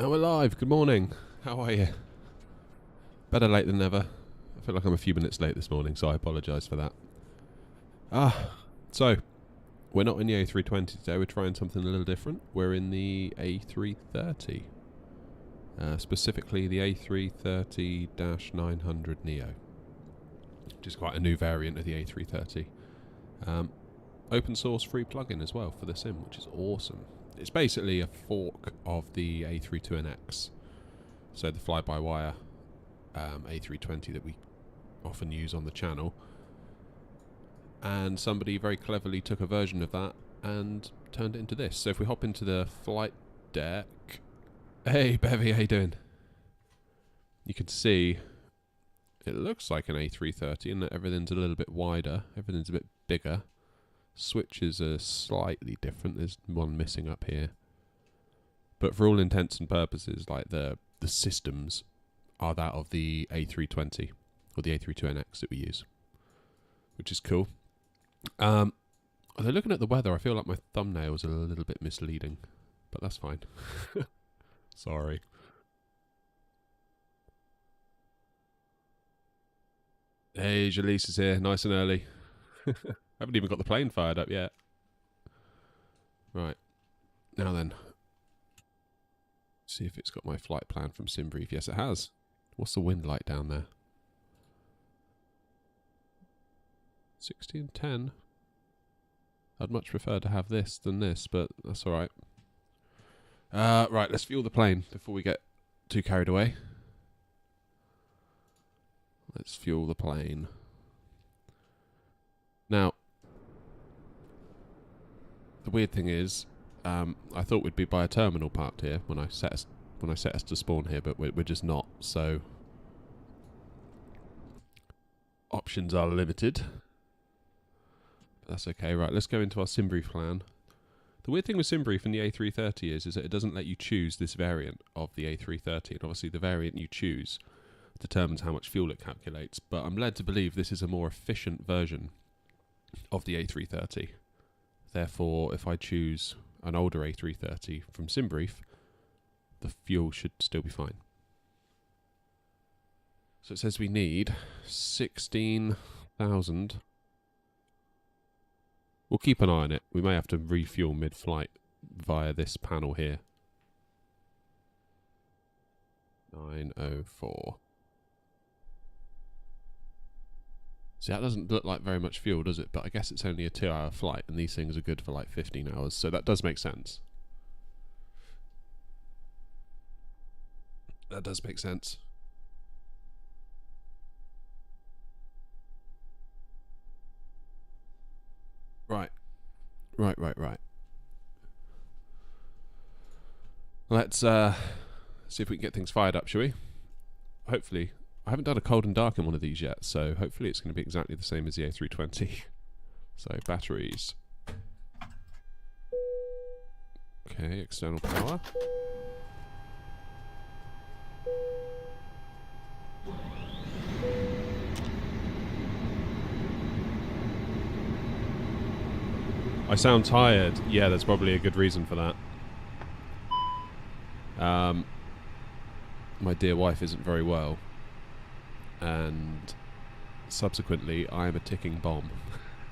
Oh, we're live. Good morning. How are you? Better late than never. I feel like I'm a few minutes late this morning, so I apologise for that. So, we're not in the A320 today. We're trying something a little different. We're in the A330. Specifically the A330-900 Neo, which is quite a new variant of the A330. Open source free plugin as well for the sim, which is awesome. It's basically a fork of the A32NX, so the fly-by-wire A320 that we often use on the channel. And somebody very cleverly took a version of that and turned it into this. So if we hop into the flight deck... Hey, Bevy, how you doing? You can see it looks like an A330 and that everything's a little bit wider, everything's a bit bigger. Switches are slightly different. There's one missing up here. But for all intents and purposes, like the systems are that of the A320 or the A32NX that we use, which is cool. Although looking at the weather, I feel like my thumbnail's a little bit misleading, but that's fine. Sorry. Hey, Jalise is here, nice and early. Haven't even got the plane fired up yet. Right. Now then. See if it's got my flight plan from SimBrief. Yes, it has. What's the wind like down there? 60 and 10. I'd much prefer to have this than this, but that's alright. Right, let's fuel the plane before we get too carried away. Let's fuel the plane. Now, the weird thing is, I thought we'd be by a terminal parked here when I set us to spawn here, but we're just not. So options are limited. But that's okay. Right, let's go into our SimBrief plan. The weird thing with SimBrief and the A330 is that it doesn't let you choose this variant of the A330, and obviously the variant you choose determines how much fuel it calculates. But I'm led to believe this is a more efficient version of the A330. Therefore, if I choose an older A330 from SimBrief, the fuel should still be fine. So it says we need 16,000. We'll keep an eye on it. We may have to refuel mid-flight via this panel here. 904. See, that doesn't look like very much fuel, does it? But I guess it's only a 2-hour flight, and these things are good for like 15 hours, so that does make sense. That does make sense. Right. Right. Let's see if we can get things fired up, shall we? Hopefully. I haven't done a cold and dark in one of these yet, so hopefully it's going to be exactly the same as the A320. So, batteries. Okay, external power. I sound tired. Yeah, there's probably a good reason for that. My dear wife isn't very well. And subsequently, I am a ticking bomb.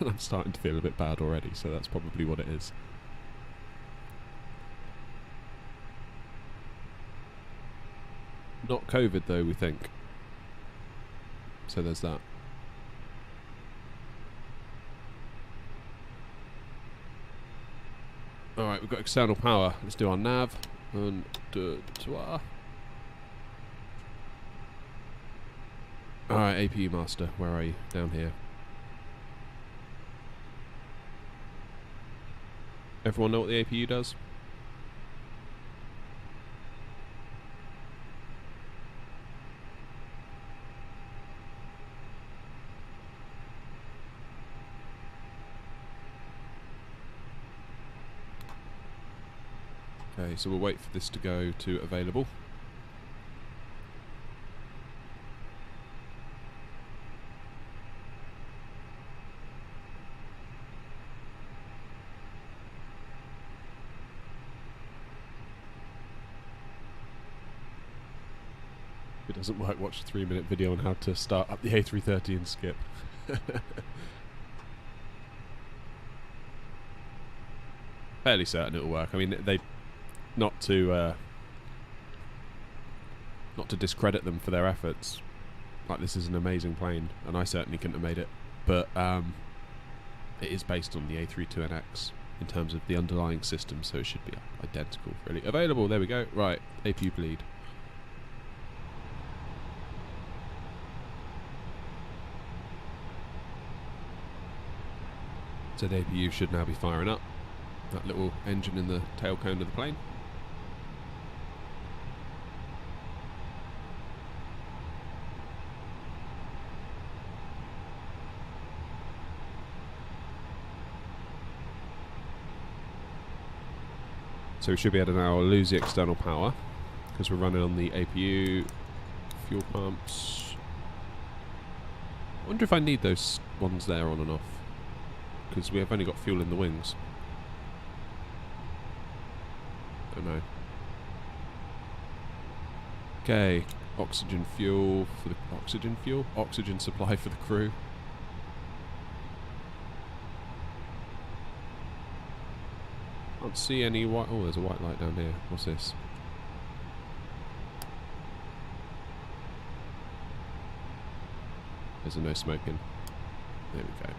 And I'm starting to feel a bit bad already, so that's probably what it is. Not COVID, though, we think. So there's that. Alright, we've got external power. Let's do our nav. And Alright, APU master, where are you? Down here. Everyone know what the APU does? Okay, so we'll wait for this to go to available. If it doesn't work, watch a 3-minute video on how to start up the A330 and skip. Fairly certain it'll work. I mean, they not to discredit them for their efforts. Like, this is an amazing plane, and I certainly couldn't have made it. But it is based on the A32NX in terms of the underlying system, so it should be identical, really. Available. There we go. Right, APU bleed. So the APU should now be firing up. That little engine in the tail cone of the plane. So we should be able to now lose the external power because we're running on the APU, fuel pumps. I wonder if I need those ones there on and off, because we have only got fuel in the wings. Don't know. Okay, oxygen fuel for the oxygen supply for the crew. Can't see any white. Oh, there's a white light down here. What's this? There's no smoking. There we go.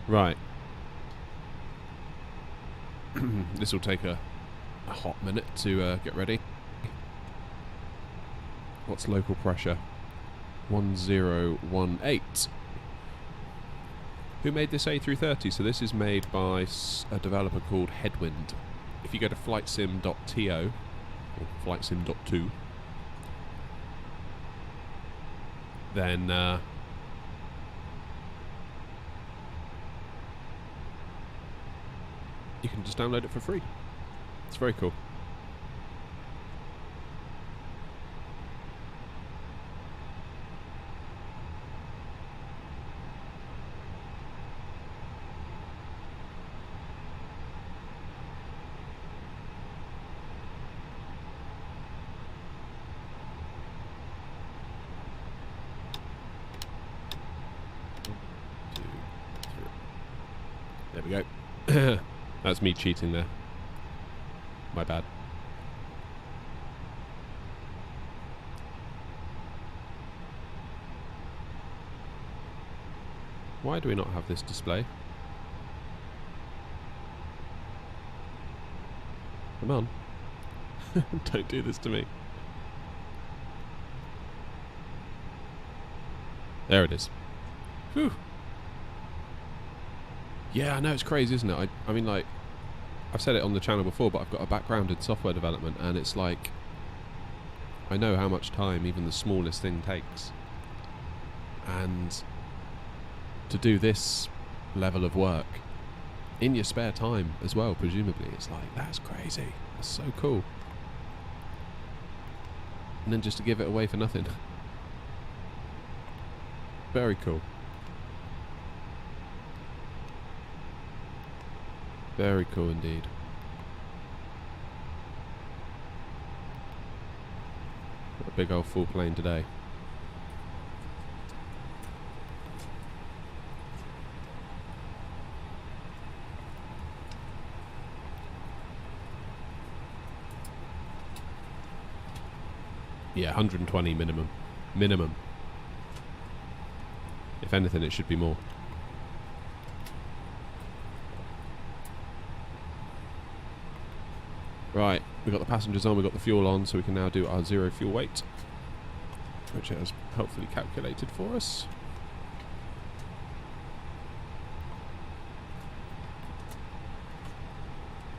Right. This will take a hot minute to get ready. What's local pressure? 1018. Who made this A330? So this is made by a developer called Headwind. If you go to flightsim.to or flightsim.to, then you can just download it for free. It's very cool. There we go. That's me cheating there. My bad. Why do we not have this display? Come on. Don't do this to me. There it is. Whew. Yeah, I know, it's crazy, isn't it? I mean, like, I've said it on the channel before, but I've got a background in software development, and it's like, I know how much time even the smallest thing takes. And to do this level of work in your spare time as well, presumably, it's like, that's crazy. That's so cool. And then just to give it away for nothing. Very cool. Very cool indeed. Got a big old full plane today. Yeah, 120 minimum. Minimum. If anything, it should be more. Right, we've got the passengers on, we've got the fuel on, so we can now do our zero fuel weight, which it has helpfully calculated for us.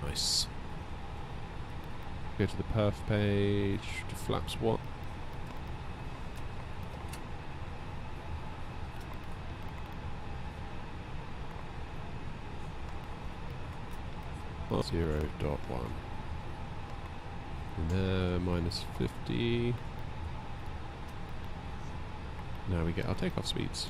Nice. Go to the perf page, to flaps what? .0.1. And there, minus 50. Now we get our takeoff speeds.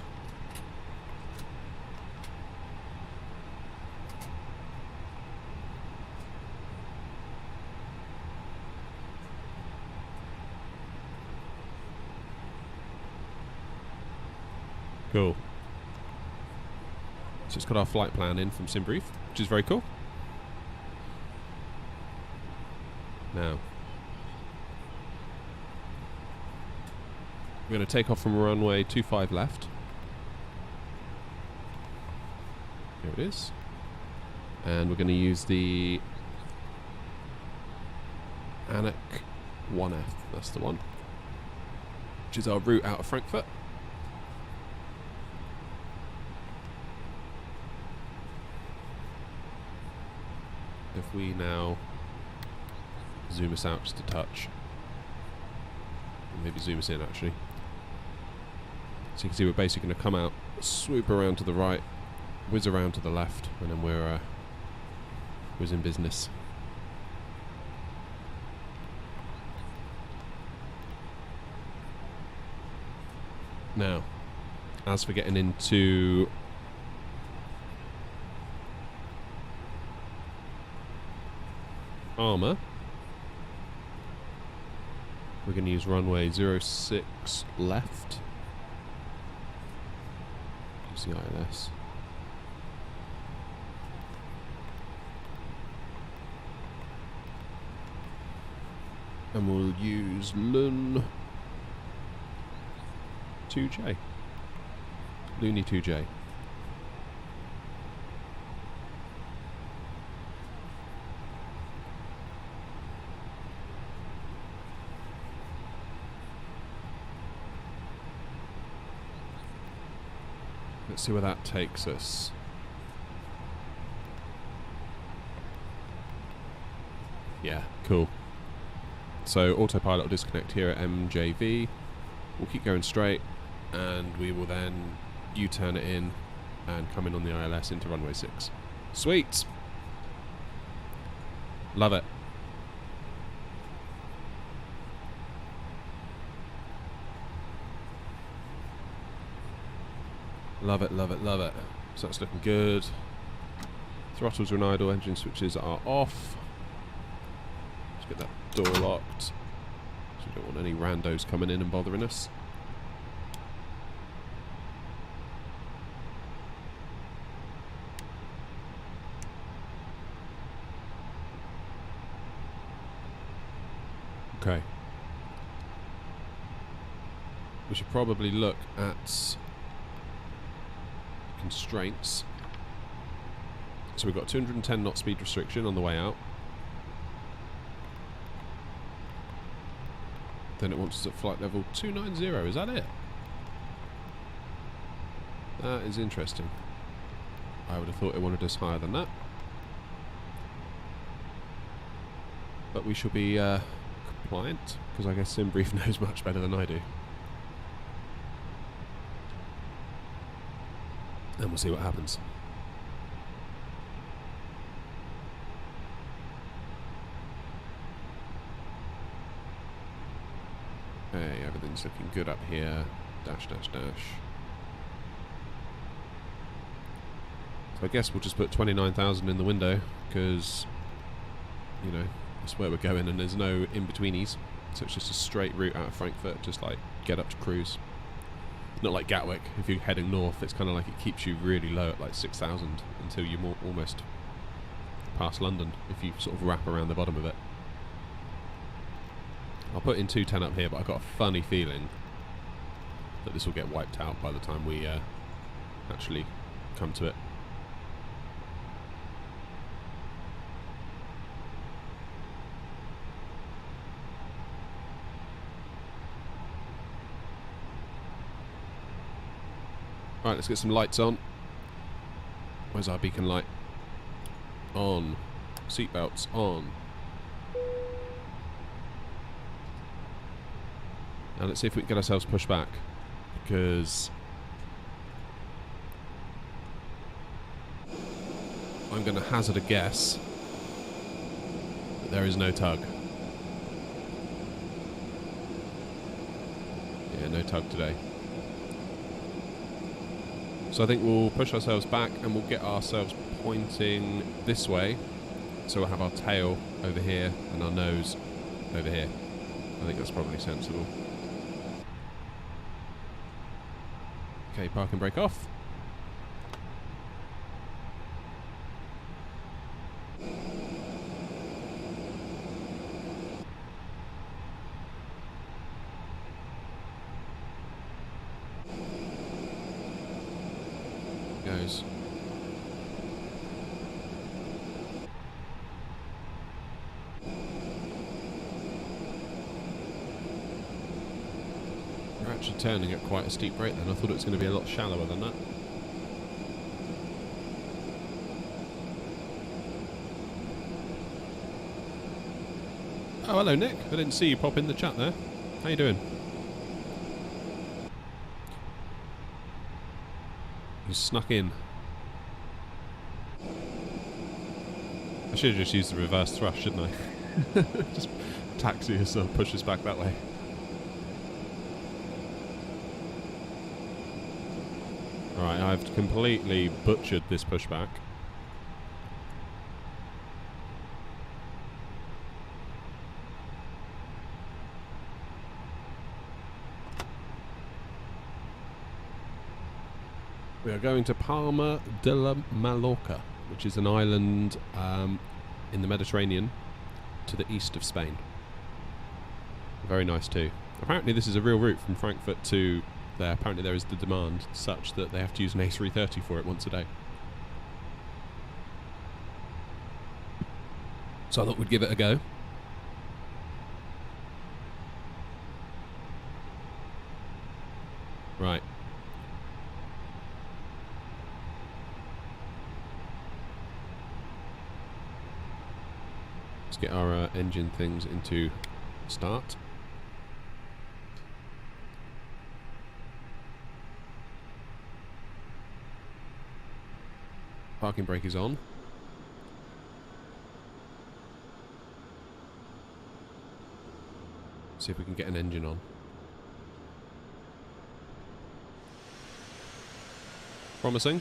Cool. So it's got our flight plan in from SimBrief, which is very cool. Now, we're going to take off from runway 25 left. Here it is. And we're going to use the Anik 1F, that's the one, which is our route out of Frankfurt. If we now zoom us out just a touch, maybe zoom us in actually, so you can see we're basically going to come out, swoop around to the right, whiz around to the left, and then we're in business. Now, as for getting into armour, we're going to use runway 06 left. Use the ILS. And we'll use Lun 2J. Looney 2J. Let's see where that takes us. Yeah, cool. So autopilot will disconnect here at MJV. We'll keep going straight, and we will then U-turn it in and come in on the ILS into runway 6. Sweet! Love it. Love it, love it, love it. So that's looking good. Throttles are idle, engine switches are off. Let's get that door locked. So we don't want any randos coming in and bothering us. Okay. We should probably look at constraints. So we've got 210 knot speed restriction on the way out. Then it wants us at flight level 290. Is that it? That is interesting. I would have thought it wanted us higher than that. But we shall be compliant, because I guess SimBrief knows much better than I do. And we'll see what happens. Okay, everything's looking good up here. Dash, dash, dash. So I guess we'll just put 29,000 in the window, because, you know, that's where we're going and there's no in-betweenies. So it's just a straight route out of Frankfurt, just like get up to cruise. Not like Gatwick. If you're heading north, it's kind of like it keeps you really low at like 6,000 until you're almost past London, if you sort of wrap around the bottom of it. I'll put in 210 up here, but I've got a funny feeling that this will get wiped out by the time we actually come to it. Right, let's get some lights on. Where's our beacon light? On. Seatbelts on. Now let's see if we can get ourselves pushed back, because I'm going to hazard a guess that there is no tug. Yeah, no tug today. So I think we'll push ourselves back and we'll get ourselves pointing this way. So we'll have our tail over here and our nose over here. I think that's probably sensible. Okay, parking brake off. Goes. We're actually turning at quite a steep rate then. I thought it was going to be a lot shallower than that. Oh, hello Nick. I didn't see you pop in the chat there. How you doing? You snuck in. I should have just used the reverse thrust, shouldn't I? Just taxi us or push us back that way. Alright, I've completely butchered this pushback. We are going to Palma de Mallorca, which is an island in the Mediterranean to the east of Spain. Very nice too. Apparently this is a real route from Frankfurt to there. Apparently there is the demand such that they have to use an A330 for it once a day. So I thought we'd give it a go. Right. Let's get our engine things into start. Parking brake is on. See if we can get an engine on. Promising.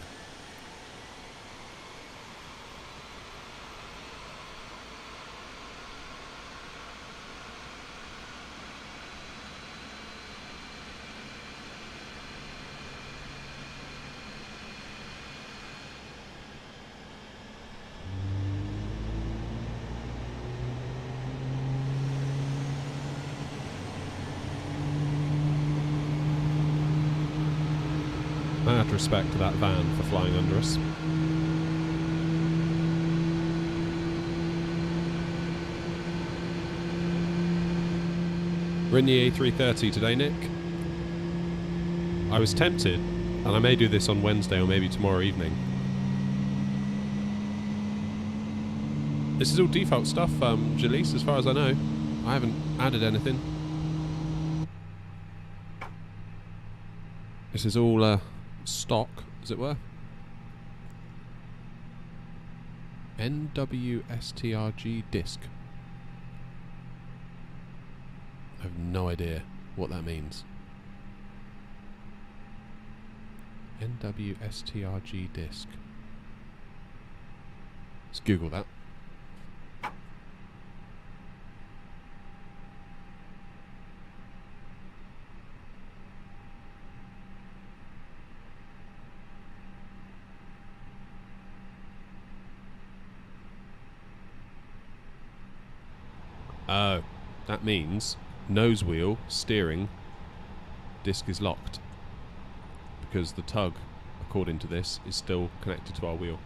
Mad respect to that van for flying under us. We're in the A330 today, Nick. I was tempted, and I may do this on Wednesday or maybe tomorrow evening. This is all default stuff, Jalise, as far as I know. I haven't added anything. This is all stock, as it were. NWSTRG disc. I have no idea what that means. NWSTRG disc. Let's Google that. Oh, that means nose wheel, steering, disc is locked. Because the tug, according to this, is still connected to our wheel.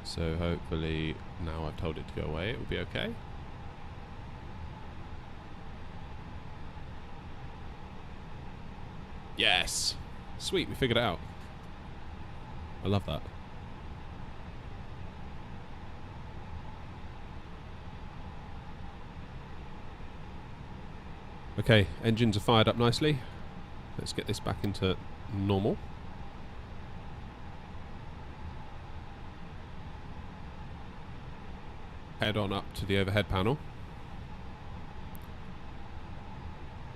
So hopefully, now I've told it to go away, it will be okay. Yes! Sweet, we figured it out. I love that. Okay, engines are fired up nicely. Let's get this back into normal. Head on up to the overhead panel.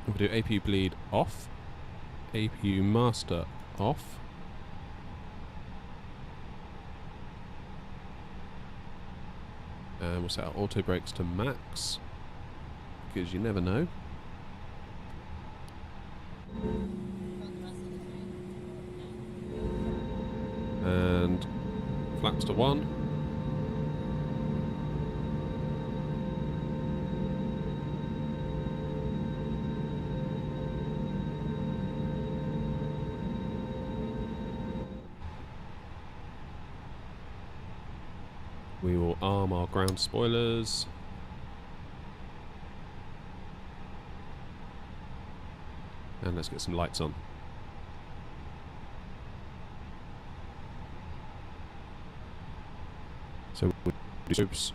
We'll do APU bleed off. APU master off. And we'll set our auto brakes to max, because you never know. Flaps to 1. We will arm our ground spoilers. And let's get some lights on. So we'll do strobes.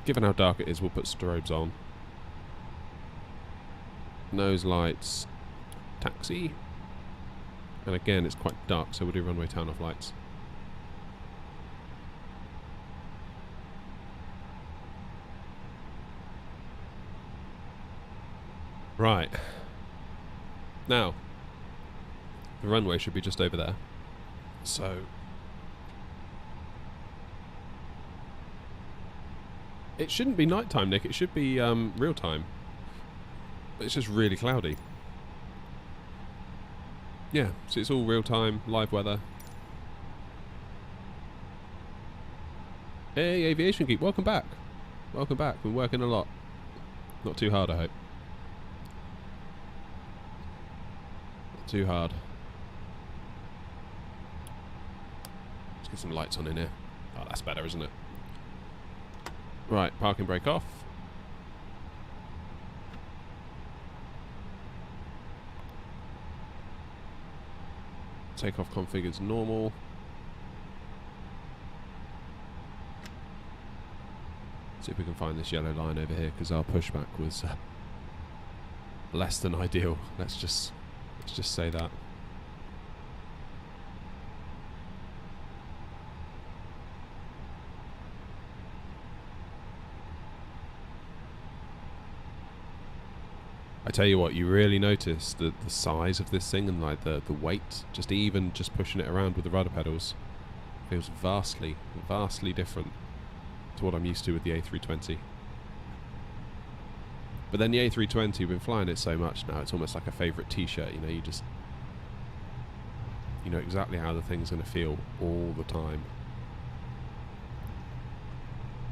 Given how dark it is, we'll put strobes on. Nose lights, taxi. And again, it's quite dark, so we'll do runway turn-off lights. Right. Now, the runway should be just over there. So, it shouldn't be nighttime, Nick. It should be real time. It's just really cloudy. Yeah, so it's all real time, live weather. Hey, Aviation Geek, welcome back. Welcome back. Been working a lot. Not too hard, I hope. Not too hard. Let's get some lights on in here. Oh, that's better, isn't it? Right, parking brake off. Takeoff config is normal. See if we can find this yellow line over here, because our pushback was less than ideal. Let's just say that. I tell you what, you really notice the size of this thing and like the weight, just pushing it around with the rudder pedals feels vastly different to what I'm used to with the A320. But then the A320, we've been flying it so much now, it's almost like a favourite t-shirt, you know, you know exactly how the thing's going to feel all the time.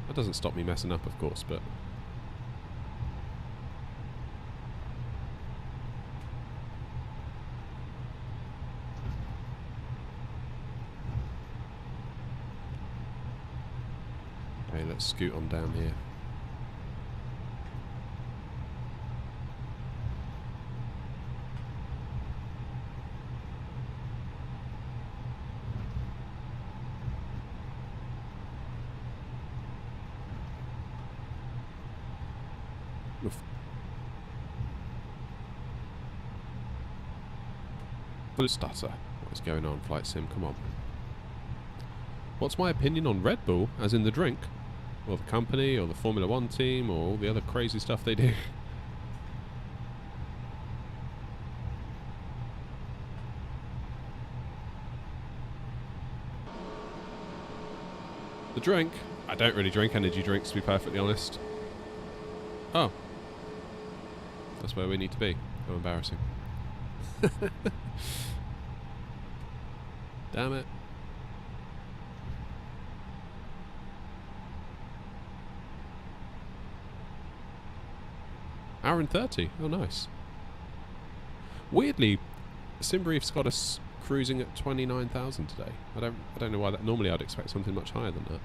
That doesn't stop me messing up, of course, but okay, let's scoot on down here. Full stutter. What is going on, Flight Sim? Come on. What's my opinion on Red Bull, as in the drink? Or the company, or the Formula 1 team, or all the other crazy stuff they do? The drink? I don't really drink energy drinks, to be perfectly honest. Oh. That's where we need to be. How embarrassing. Damn it. Hour and 30. Oh, nice. Weirdly, SimBrief's got us cruising at 29,000 today. I don't know why that. Normally, I'd expect something much higher than that.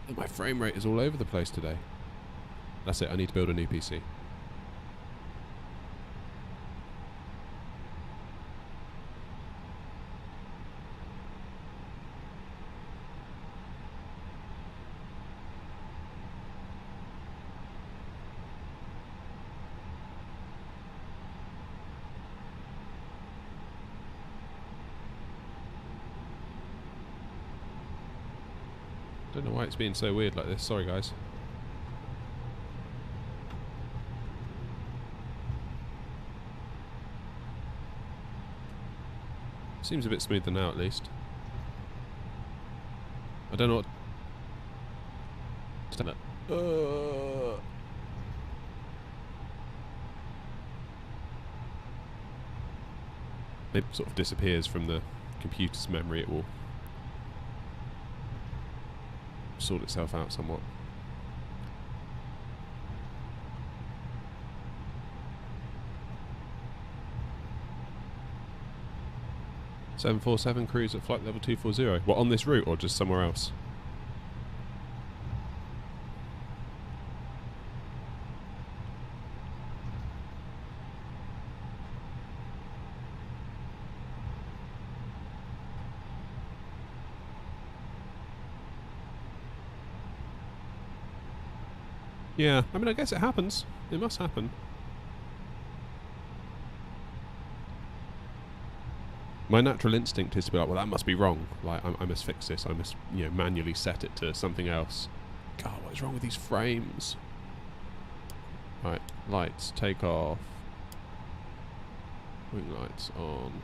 And my frame rate is all over the place today. That's it. I need to build a new PC. Don't know why it's being so weird like this. Sorry, guys. Seems a bit smoother now, at least. I don't know what it sort of disappears from the computer's memory, it will sort itself out somewhat. (747) cruise at flight level 240. What, on this route or just somewhere else? Yeah, I mean, I guess it happens. It must happen. My natural instinct is to be like, well, that must be wrong. Like, I must fix this. I must, you know, manually set it to something else. God, what is wrong with these frames? Right, lights, take off. Wing lights on.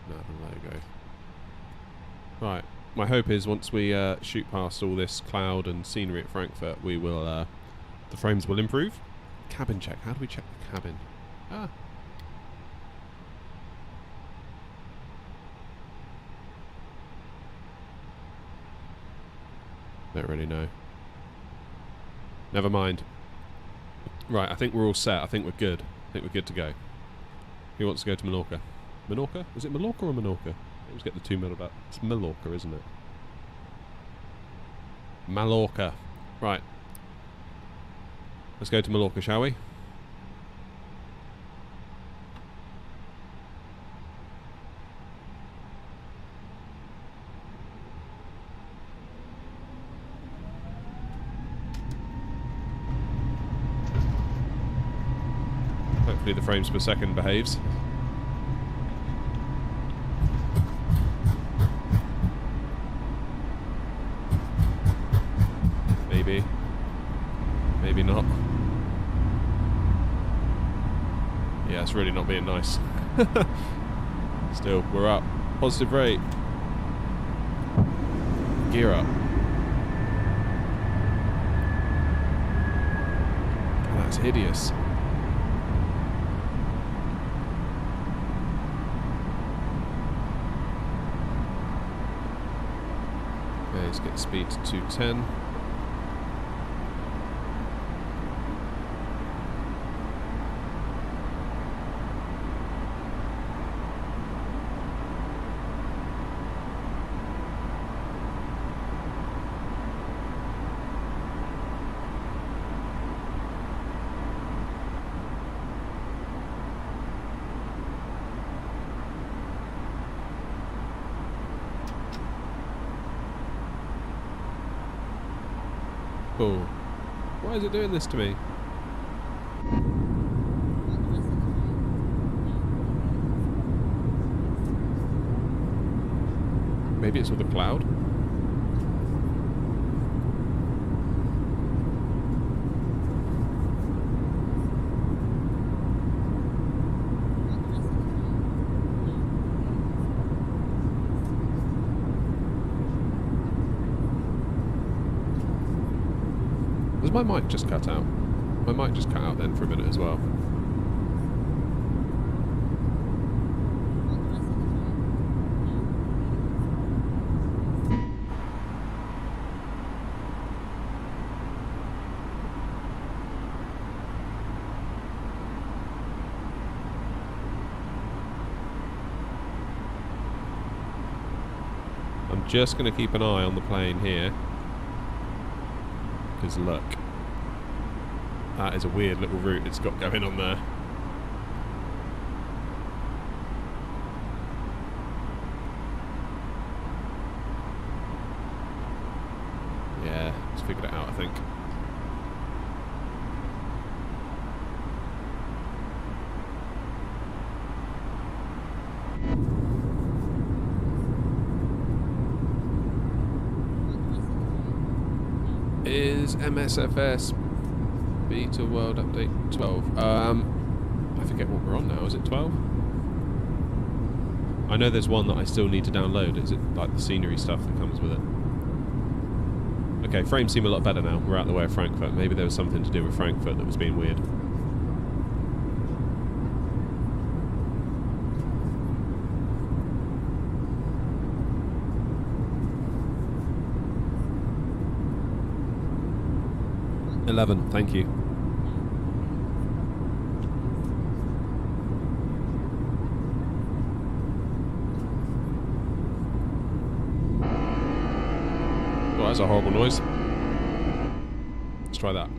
Nav and logo. Right. My hope is once we shoot past all this cloud and scenery at Frankfurt, we will, the frames will improve. Cabin check. How do we check the cabin? Ah. Don't really know. Never mind. Right, I think we're all set. I think we're good. I think we're good to go. Who wants to go to Mallorca? Mallorca? Is it Mallorca or Menorca? I always get the two middle up. It's Mallorca, isn't it? Mallorca. Right. Let's go to Mallorca, shall we? Hopefully the frames per second behaves. Maybe. Maybe not. Yeah, it's really not being nice. Still, we're up. Positive rate. Gear up. Oh, that's hideous. Okay, let's get speed to 210. Oh, why is it doing this to me? Maybe it's with the cloud? Does my mic just cut out? My mic just cut out then for a minute as well. I'm just going to keep an eye on the plane here. Because look, that is a weird little route it's got going on there. Yeah, it's figured it out, I think. Is MSFS Beta World Update 12? I forget what we're on now. Is it 12? I know there's one that I still need to download. Is it like the scenery stuff that comes with it? Okay, frames seem a lot better now. We're out the way of Frankfurt. Maybe there was something to do with Frankfurt that was being weird. 11, thank you. Well, that's a horrible noise. Let's try that.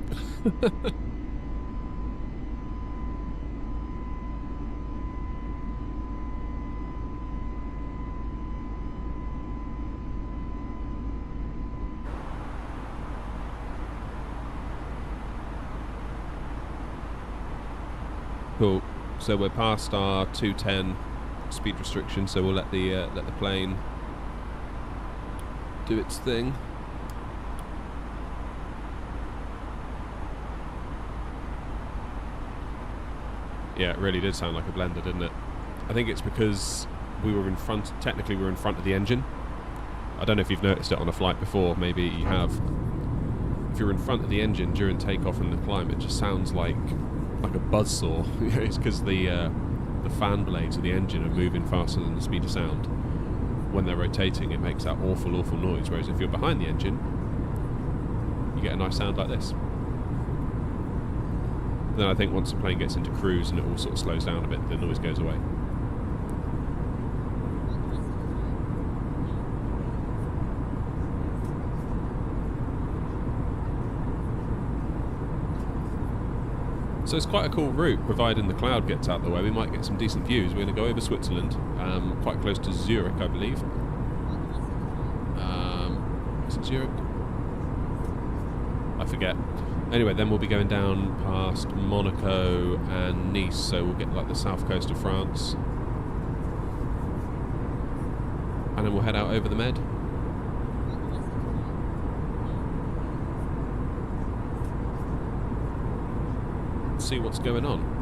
Cool. So we're past our 210 speed restriction, so we'll let the plane do its thing. Yeah, it really did sound like a blender, didn't it? I think it's because we were in front. Technically, we were in front of the engine. I don't know if you've noticed it on a flight before. Maybe you have. If you're in front of the engine during takeoff and the climb, it just sounds like a buzzsaw. It's because the fan blades of the engine are moving faster than the speed of sound. When they're rotating, it makes that awful noise. Whereas if you're behind the engine, you get a nice sound like this. Then I think once the plane gets into cruise and it all sort of slows down a bit, the noise goes away. So it's quite a cool route, providing the cloud gets out of the way. We might get some decent views. We're going to go over Switzerland, quite close to Zurich, I believe. Is it Zurich? I forget. Anyway, then we'll be going down past Monaco and Nice, so we'll get like the south coast of France. And then we'll head out over the Med. See what's going on.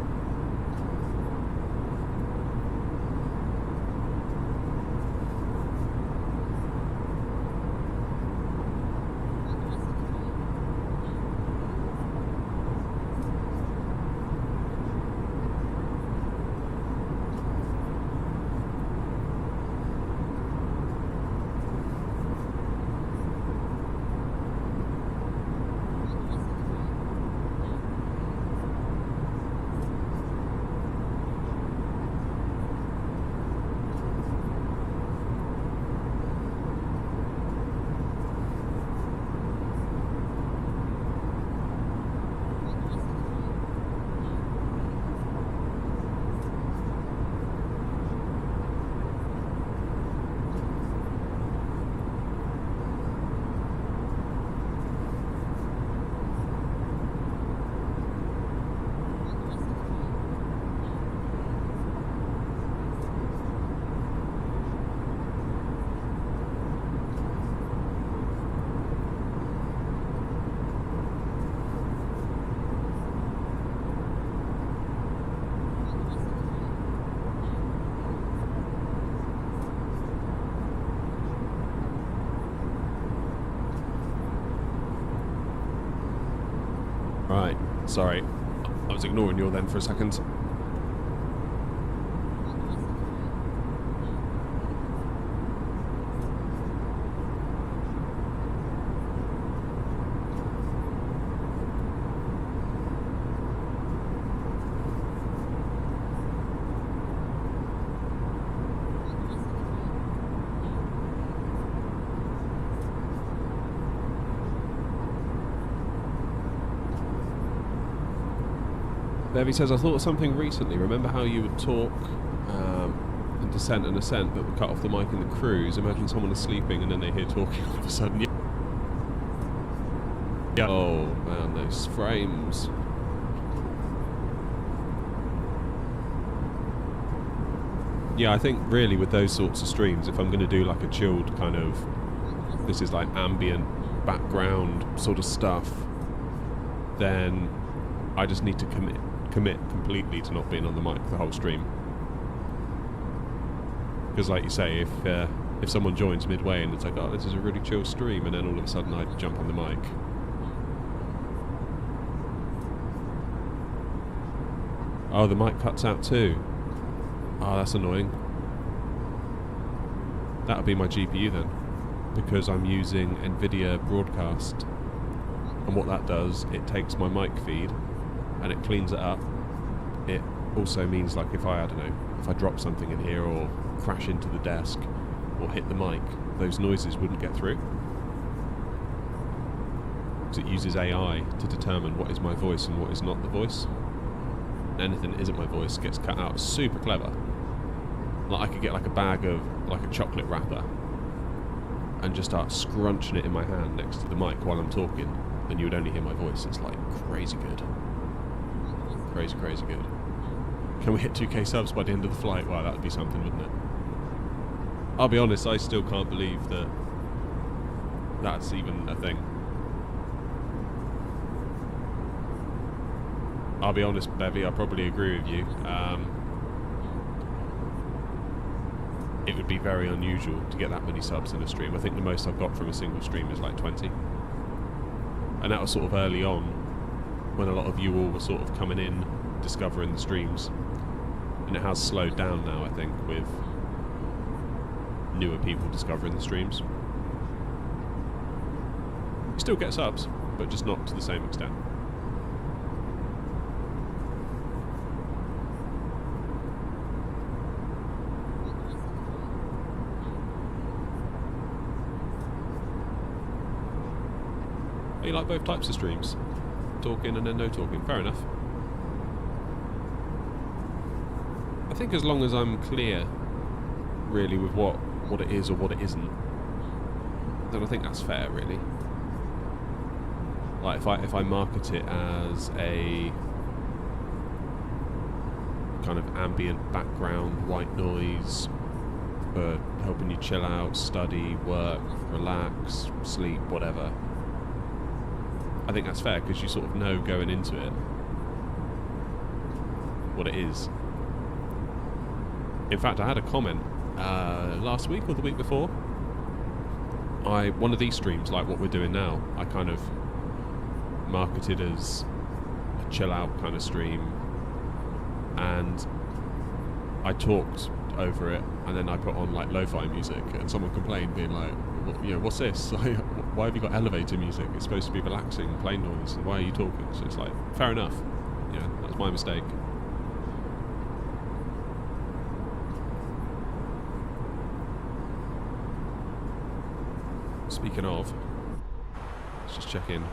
Right, sorry. I was ignoring you then for a second. Bevy says, I thought of something recently. Remember how you would talk in descent and ascent but would cut off the mic in the cruise? Imagine someone is sleeping and then they hear talking all of a sudden. Yeah. Oh man, those frames. Yeah, I think really with those sorts of streams, if I'm going to do like a chilled kind of, this is like ambient background sort of stuff, then I just need to commit completely to not being on the mic the whole stream. Because like you say, if someone joins midway and it's like, oh, this is a really chill stream, and then all of a sudden I jump on the mic. Oh, the mic cuts out too. Oh, that's annoying. That'll be my GPU then, because I'm using Nvidia Broadcast And what that does, it takes my mic feed and it cleans it up. It also means, like, if I don't know, if I drop something in here or crash into the desk or hit the mic, those noises wouldn't get through. Because it uses AI to determine what is my voice and what is not the voice. And anything that isn't my voice gets cut out. Super clever. Like, I could get like a bag of like a chocolate wrapper and just start scrunching it in my hand next to the mic while I'm talking, and you would only hear my voice. It's like crazy good. Crazy, crazy good. Can we hit 2k subs by the end of the flight? Wow, that would be something, wouldn't it? I'll be honest, I still can't believe that that's even a thing. I'll be honest, Bevy, I probably agree with you. It would be very unusual to get that many subs in a stream. I think the most I've got from a single stream is like 20. And that was sort of early on, when a lot of you all were sort of coming in, discovering the streams. And it has slowed down now, I think, with newer people discovering the streams. You still get subs, but just not to the same extent. You like both types of streams? Talking and then no talking. Fair enough. I think as long as I'm clear, really, with what it is or what it isn't, then I think that's fair, really. Like, if I market it as a kind of ambient background, white noise, for helping you chill out, study, work, relax, sleep, whatever, I think that's fair, because you sort of know going into it what it is. In fact, I had a comment last week or the week before. One of these streams, like what we're doing now, I kind of marketed as a chill out kind of stream, and I talked over it, and then I put on like lo-fi music, and someone complained, being like, you know, what's this? Why have you got elevator music? It's supposed to be relaxing, plane noise, and why are you talking? So it's like, fair enough. Yeah, that's my mistake. Speaking of, let's just check in.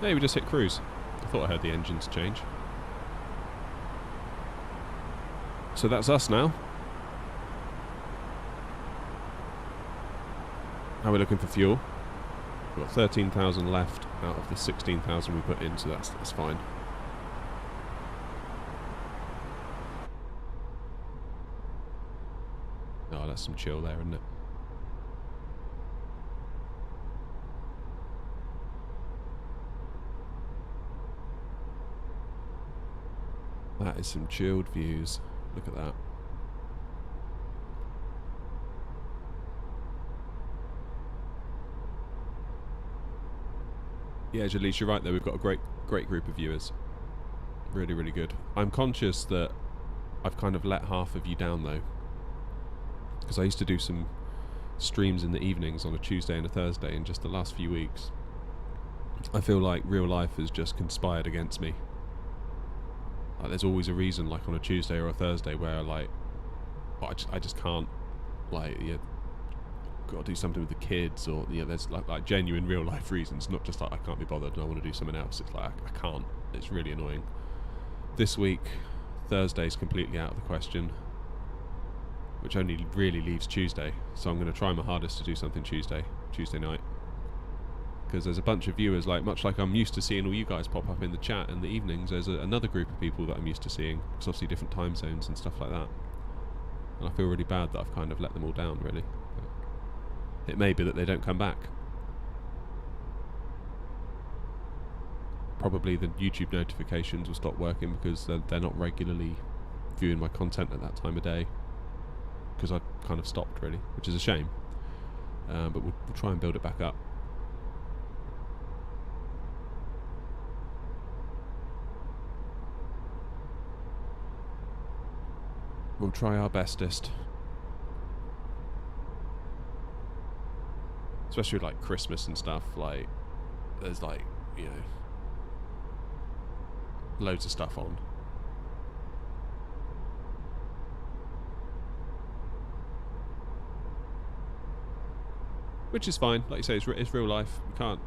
Hey, we just hit cruise. I thought I heard the engines change. So that's us now. How are we looking for fuel? We've got 13,000 left out of the 16,000 we put in, so that's fine. Oh, that's some chill there, isn't it? That is some chilled views. Look at that. Yeah, Jalise, you're right there. We've got a great group of viewers. Really, really good. I'm conscious that I've kind of let half of you down, though. Because I used to do some streams in the evenings on a Tuesday and a Thursday, and just the last few weeks, I feel like real life has just conspired against me. Like, there's always a reason, like on a Tuesday or a Thursday, where like, well, I just can't, like, yeah, got to do something with the kids, or yeah, there's like genuine real life reasons, not just like I can't be bothered and I want to do something else. It's like I can't. It's really annoying. This week, Thursday's completely out of the question, which only really leaves Tuesday. So I'm going to try my hardest to do something Tuesday night. Because there's a bunch of viewers, like much like I'm used to seeing all you guys pop up in the chat in the evenings, there's another group of people that I'm used to seeing. It's obviously different time zones and stuff like that. And I feel really bad that I've kind of let them all down, really. But it may be that they don't come back. Probably the YouTube notifications will stop working because they're not regularly viewing my content at that time of day. Because I kind of stopped, really, which is a shame. But we'll try and build it back up. We'll try our bestest. Especially with like Christmas and stuff, like there's like, you know, loads of stuff on. Which is fine, like you say, it's real life. You can't.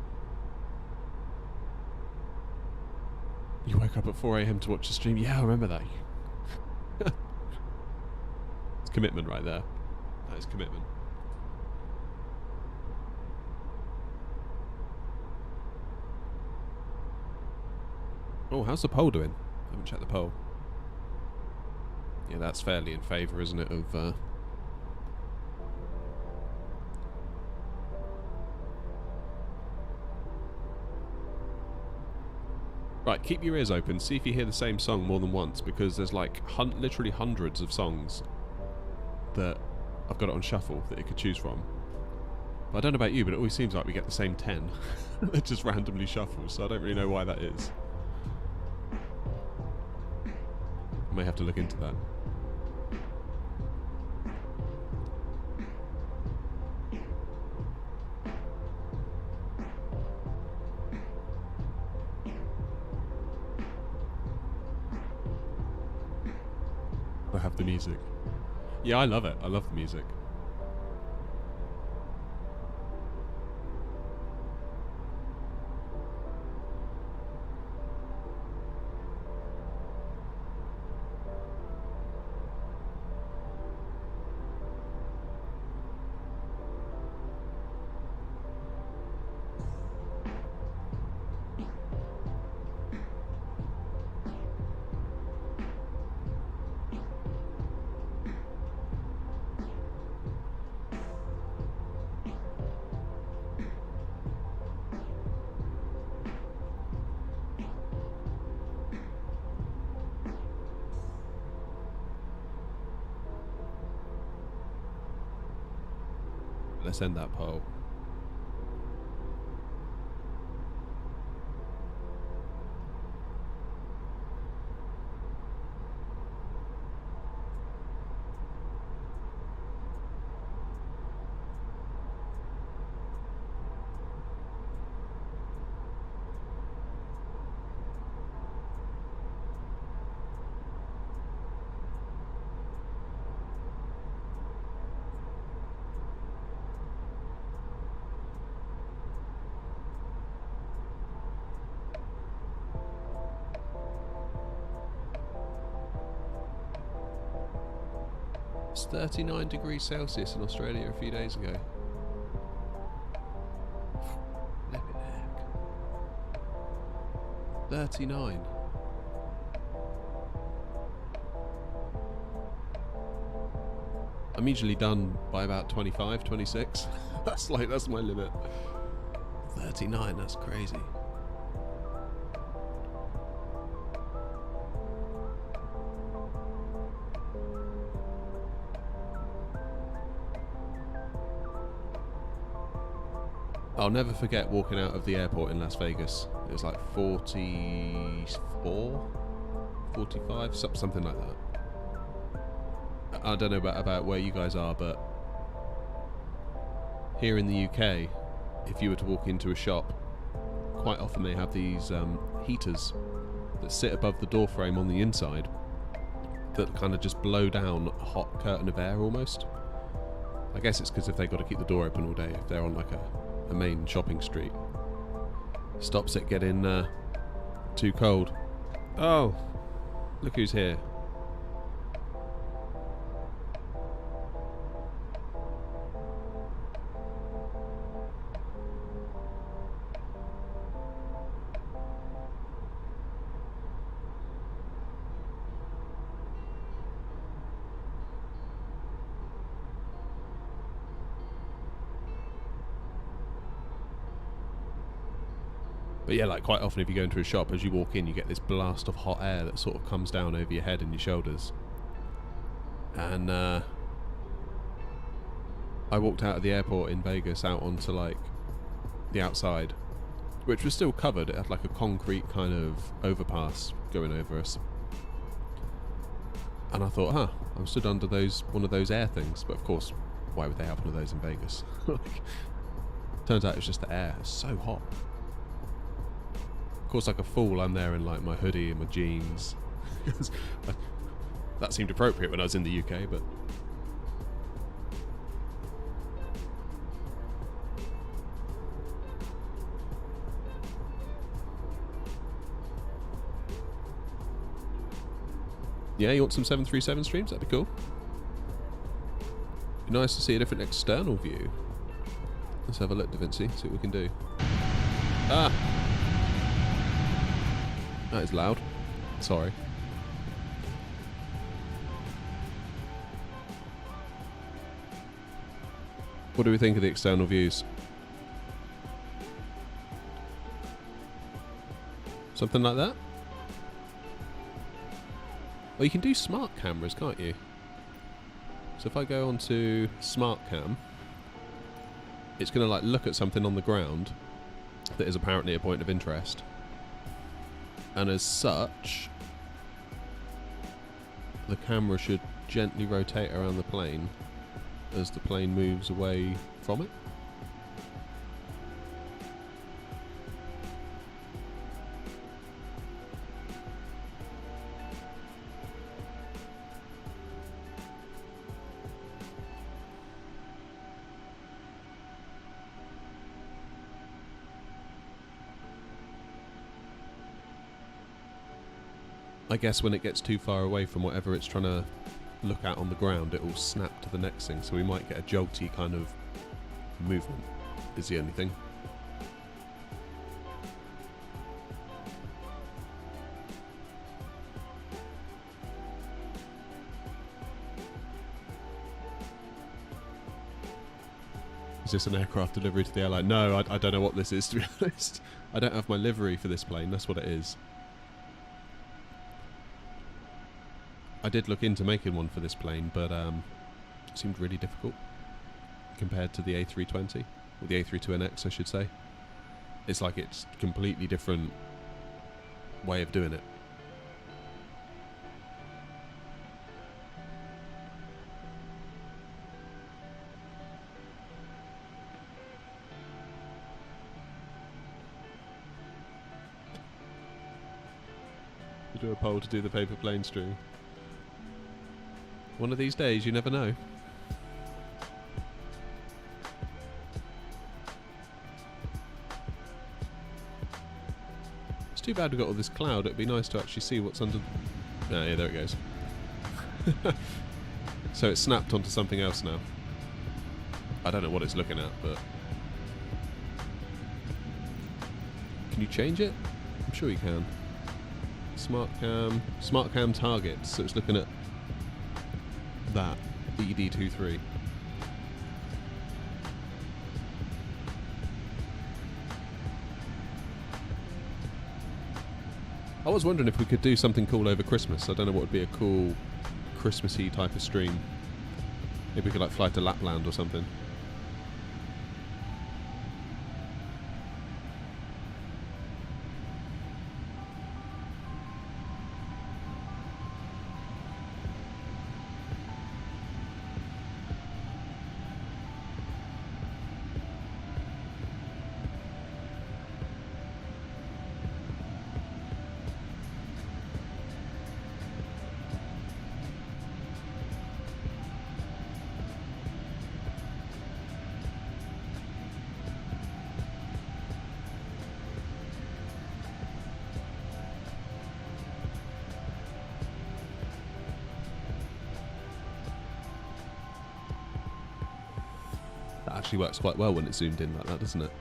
You wake up at 4 AM to watch the stream. Yeah, I remember that. It's commitment right there. That is commitment. Oh, how's the poll doing? I haven't checked the poll. Yeah, that's fairly in favour, isn't it, of... Right, keep your ears open, see if you hear the same song more than once, because there's like literally hundreds of songs that I've got it on shuffle that you could choose from. But I don't know about you, but it always seems like we get the same 10 that just randomly shuffle, so I don't really know why that is. I may have to look into that. I have the music. Yeah, I love it. I love the music. Let's end that poll. It's 39 degrees Celsius in Australia a few days ago. Flippin' heck. 39. I'm usually done by about 25, 26. That's my limit. 39, that's crazy. I'll never forget walking out of the airport in Las Vegas. It was like 44, 45, something like that. I don't know about where you guys are, but here in the UK, if you were to walk into a shop, quite often they have these heaters that sit above the door frame on the inside that kind of just blow down a hot curtain of air almost. I guess it's because if they've got to keep the door open all day, if they're on like a main shopping street, stops it getting too cold. Oh, look who's here. But yeah, like quite often if you go into a shop, as you walk in, you get this blast of hot air that sort of comes down over your head and your shoulders. And I walked out of the airport in Vegas out onto like the outside, which was still covered. It had like a concrete kind of overpass going over us. And I thought, I'm stood under one of those air things. But of course, why would they have one of those in Vegas? Turns out it was just the air. It's so hot. course, like a fool, I'm there in like my hoodie and my jeans. That seemed appropriate when I was in the UK, but... Yeah, you want some 737 streams? That'd be cool. Be nice to see a different external view. Let's have a look, Da Vinci, see what we can do. Ah! That is loud. Sorry. What do we think of the external views? Something like that? Well, you can do smart cameras, can't you? So if I go onto smart cam, it's going to like look at something on the ground that is apparently a point of interest. And as such, the camera should gently rotate around the plane as the plane moves away from it. I guess when it gets too far away from whatever it's trying to look at on the ground, it will snap to the next thing, so we might get a jolty kind of movement, is the only thing. Is this an aircraft delivery to the airline? No, I don't know what this is, to be honest. I don't have my livery for this plane, that's what it is. I did look into making one for this plane, but it seemed really difficult compared to the A320, or the A320X, I should say. It's like it's a completely different way of doing it. You do a poll to do the paper plane stream. One of these days, you never know. It's too bad we've got all this cloud. It'd be nice to actually see what's under... Ah, yeah, there it goes. So it's snapped onto something else now. I don't know what it's looking at, but... Can you change it? I'm sure you can. Smart cam targets. So it's looking at that ED23. I was wondering if we could do something cool over Christmas. I don't know what would be a cool Christmassy type of stream. Maybe we could like fly to Lapland or something. Actually works quite well when it's zoomed in like that, doesn't it?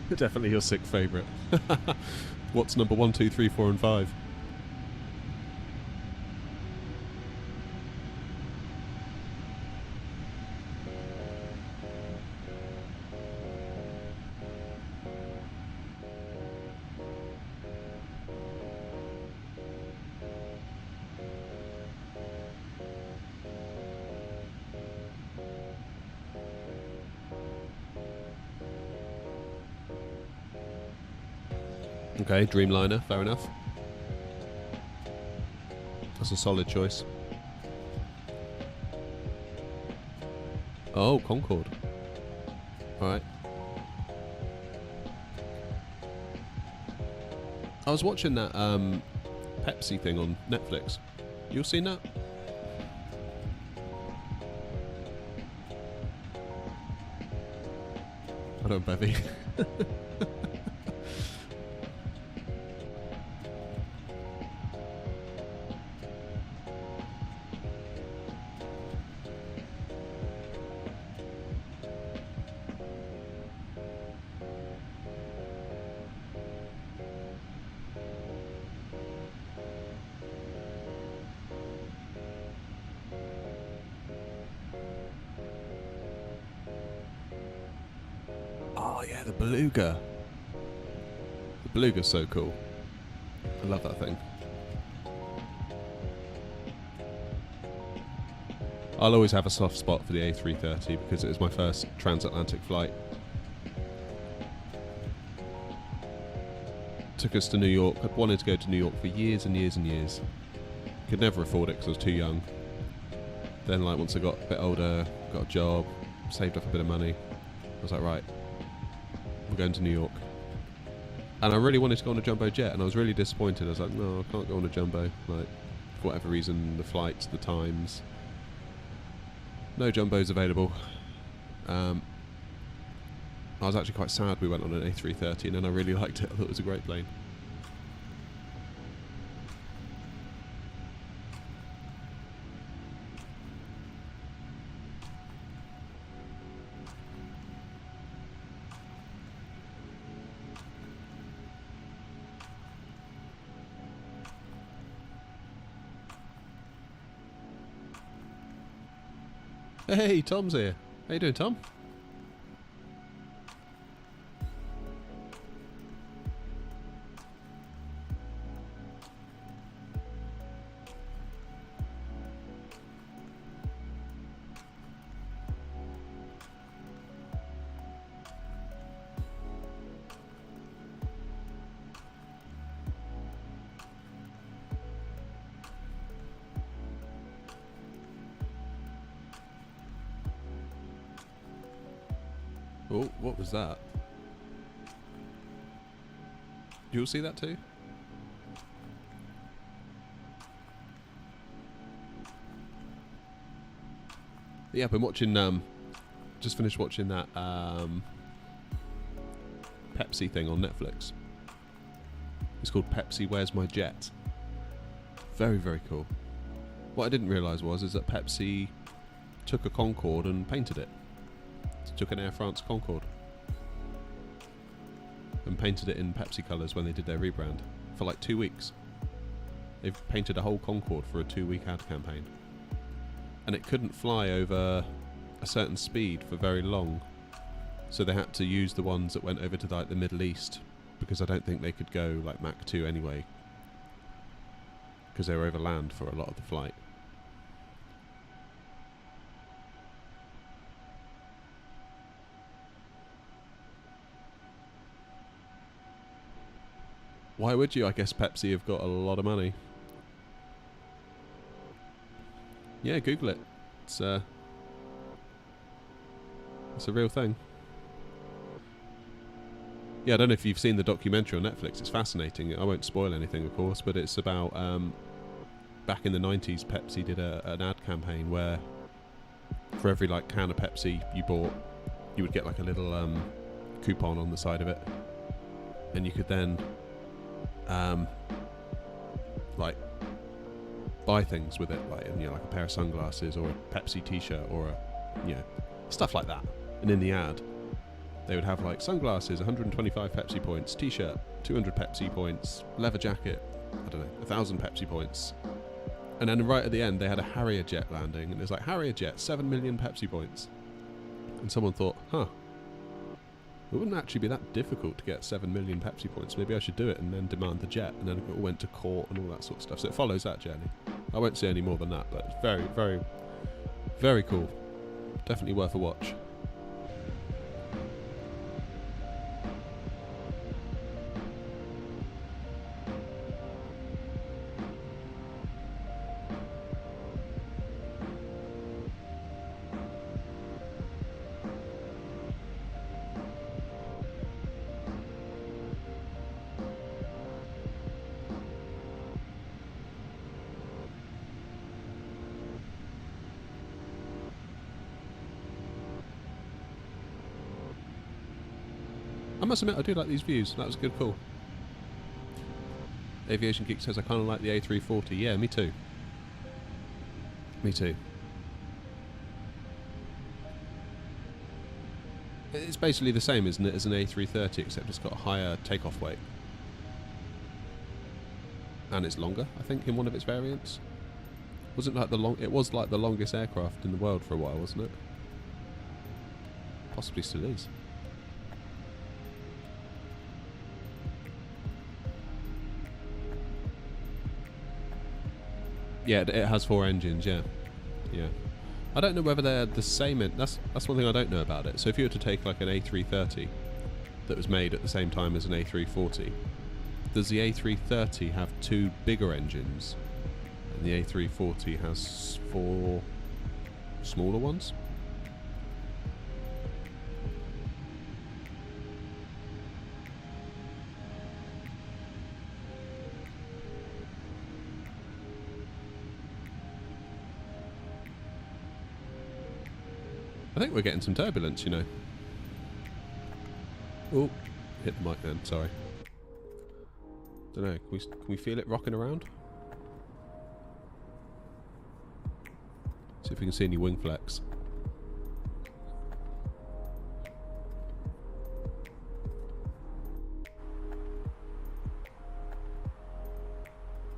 Definitely your sick favourite. What's number 1, 2, 3, 4 and 5? Okay, Dreamliner, fair enough. That's a solid choice. Oh, Concorde. Alright. I was watching that Pepsi thing on Netflix. You all seen that? I don't, Bevy. Oh yeah, the Beluga. The Beluga's so cool. I love that thing. I'll always have a soft spot for the A330 because it was my first transatlantic flight. Took us to New York. I'd wanted to go to New York for years and years and years. Could never afford it because I was too young. Then, like, once I got a bit older, got a job, saved up a bit of money, I was like, right, we're going to New York. And I really wanted to go on a jumbo jet, and I was really disappointed. I was like, no, I can't go on a jumbo. Like, for whatever reason, the flights, the times, no jumbos available. I was actually quite sad we went on an A330, and then I really liked it. I thought it was a great plane. Hey, Tom's here. How you doing, Tom? Oh, what was that? You'll see that too? Yeah, I've been watching, just finished watching that Pepsi thing on Netflix. It's called Pepsi Where's My Jet? Very, very cool. What I didn't realise is that Pepsi took a Concorde and painted it. Took an Air France Concorde and painted it in Pepsi colours when they did their rebrand for like 2 weeks. They've painted a whole Concorde for a 2-week ad campaign, and it couldn't fly over a certain speed for very long, so they had to use the ones that went over to like the Middle East, because I don't think they could go like Mach 2 anyway, because they were over land for a lot of the flight. Why would you? I guess Pepsi have got a lot of money. Yeah, Google it. It's a real thing. Yeah, I don't know if you've seen the documentary on Netflix. It's fascinating. I won't spoil anything, of course, but it's about back in the 90s, Pepsi did an ad campaign where for every like can of Pepsi you bought, you would get like a little coupon on the side of it, and you could then like buy things with it, like, you know, like a pair of sunglasses or a Pepsi t-shirt or a, you know, stuff like that. And in the ad they would have like sunglasses, 125 Pepsi points, t-shirt, 200 Pepsi points, leather jacket, I don't know, 1,000 Pepsi points. And then right at the end, they had a Harrier jet landing, and it was like, Harrier jet, 7 million Pepsi points. And someone thought, huh, it wouldn't actually be that difficult to get 7 million Pepsi points. Maybe I should do it and then demand the jet. And then it all went to court and all that sort of stuff. So it follows that journey. I won't say any more than that, but it's very, very, very cool. Definitely worth a watch. I must admit, I do like these views. That was a good call. Aviation Geek says, I kind of like the A330. Yeah, me too. Me too. It's basically the same, isn't it, as an A330, except it's got a higher takeoff weight. And it's longer, I think, in one of its variants. Wasn't like it was like the longest aircraft in the world for a while, wasn't it? Possibly still is. Yeah, it has 4 engines, yeah. Yeah. I don't know whether they're the same. That's one thing I don't know about it. So if you were to take like an A330 that was made at the same time as an A340, does the A330 have 2 bigger engines and the A340 has 4 smaller ones? I think we're getting some turbulence, you know. Oh, hit the mic then, sorry. Don't know, can we feel it rocking around? See if we can see any wing flex.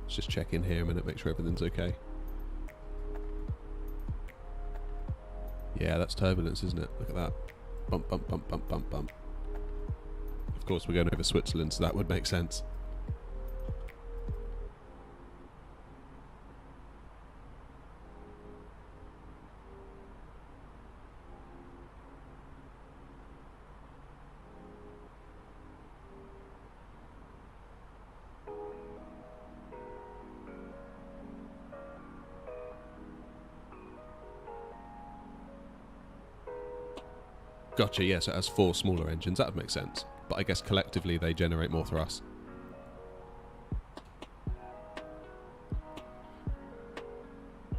Let's just check in here a minute, make sure everything's okay. Yeah, that's turbulence, isn't it? Look at that. Bump, bump, bump, bump, bump, bump. Of course, we're going over Switzerland, so that would make sense. Gotcha, yes, it has 4 smaller engines, that would make sense. But I guess collectively they generate more thrust.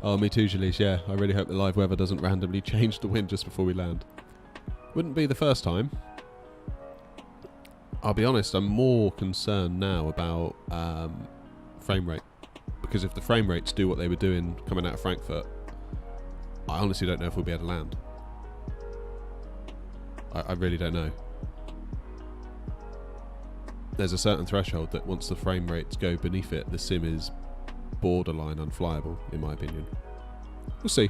Oh, me too, Jalees, yeah. I really hope the live weather doesn't randomly change the wind just before we land. Wouldn't be the first time. I'll be honest, I'm more concerned now about frame rate. Because if the frame rates do what they were doing coming out of Frankfurt, I honestly don't know if we'll be able to land. I really don't know. There's a certain threshold that once the frame rates go beneath it, the sim is borderline unflyable, in my opinion. We'll see.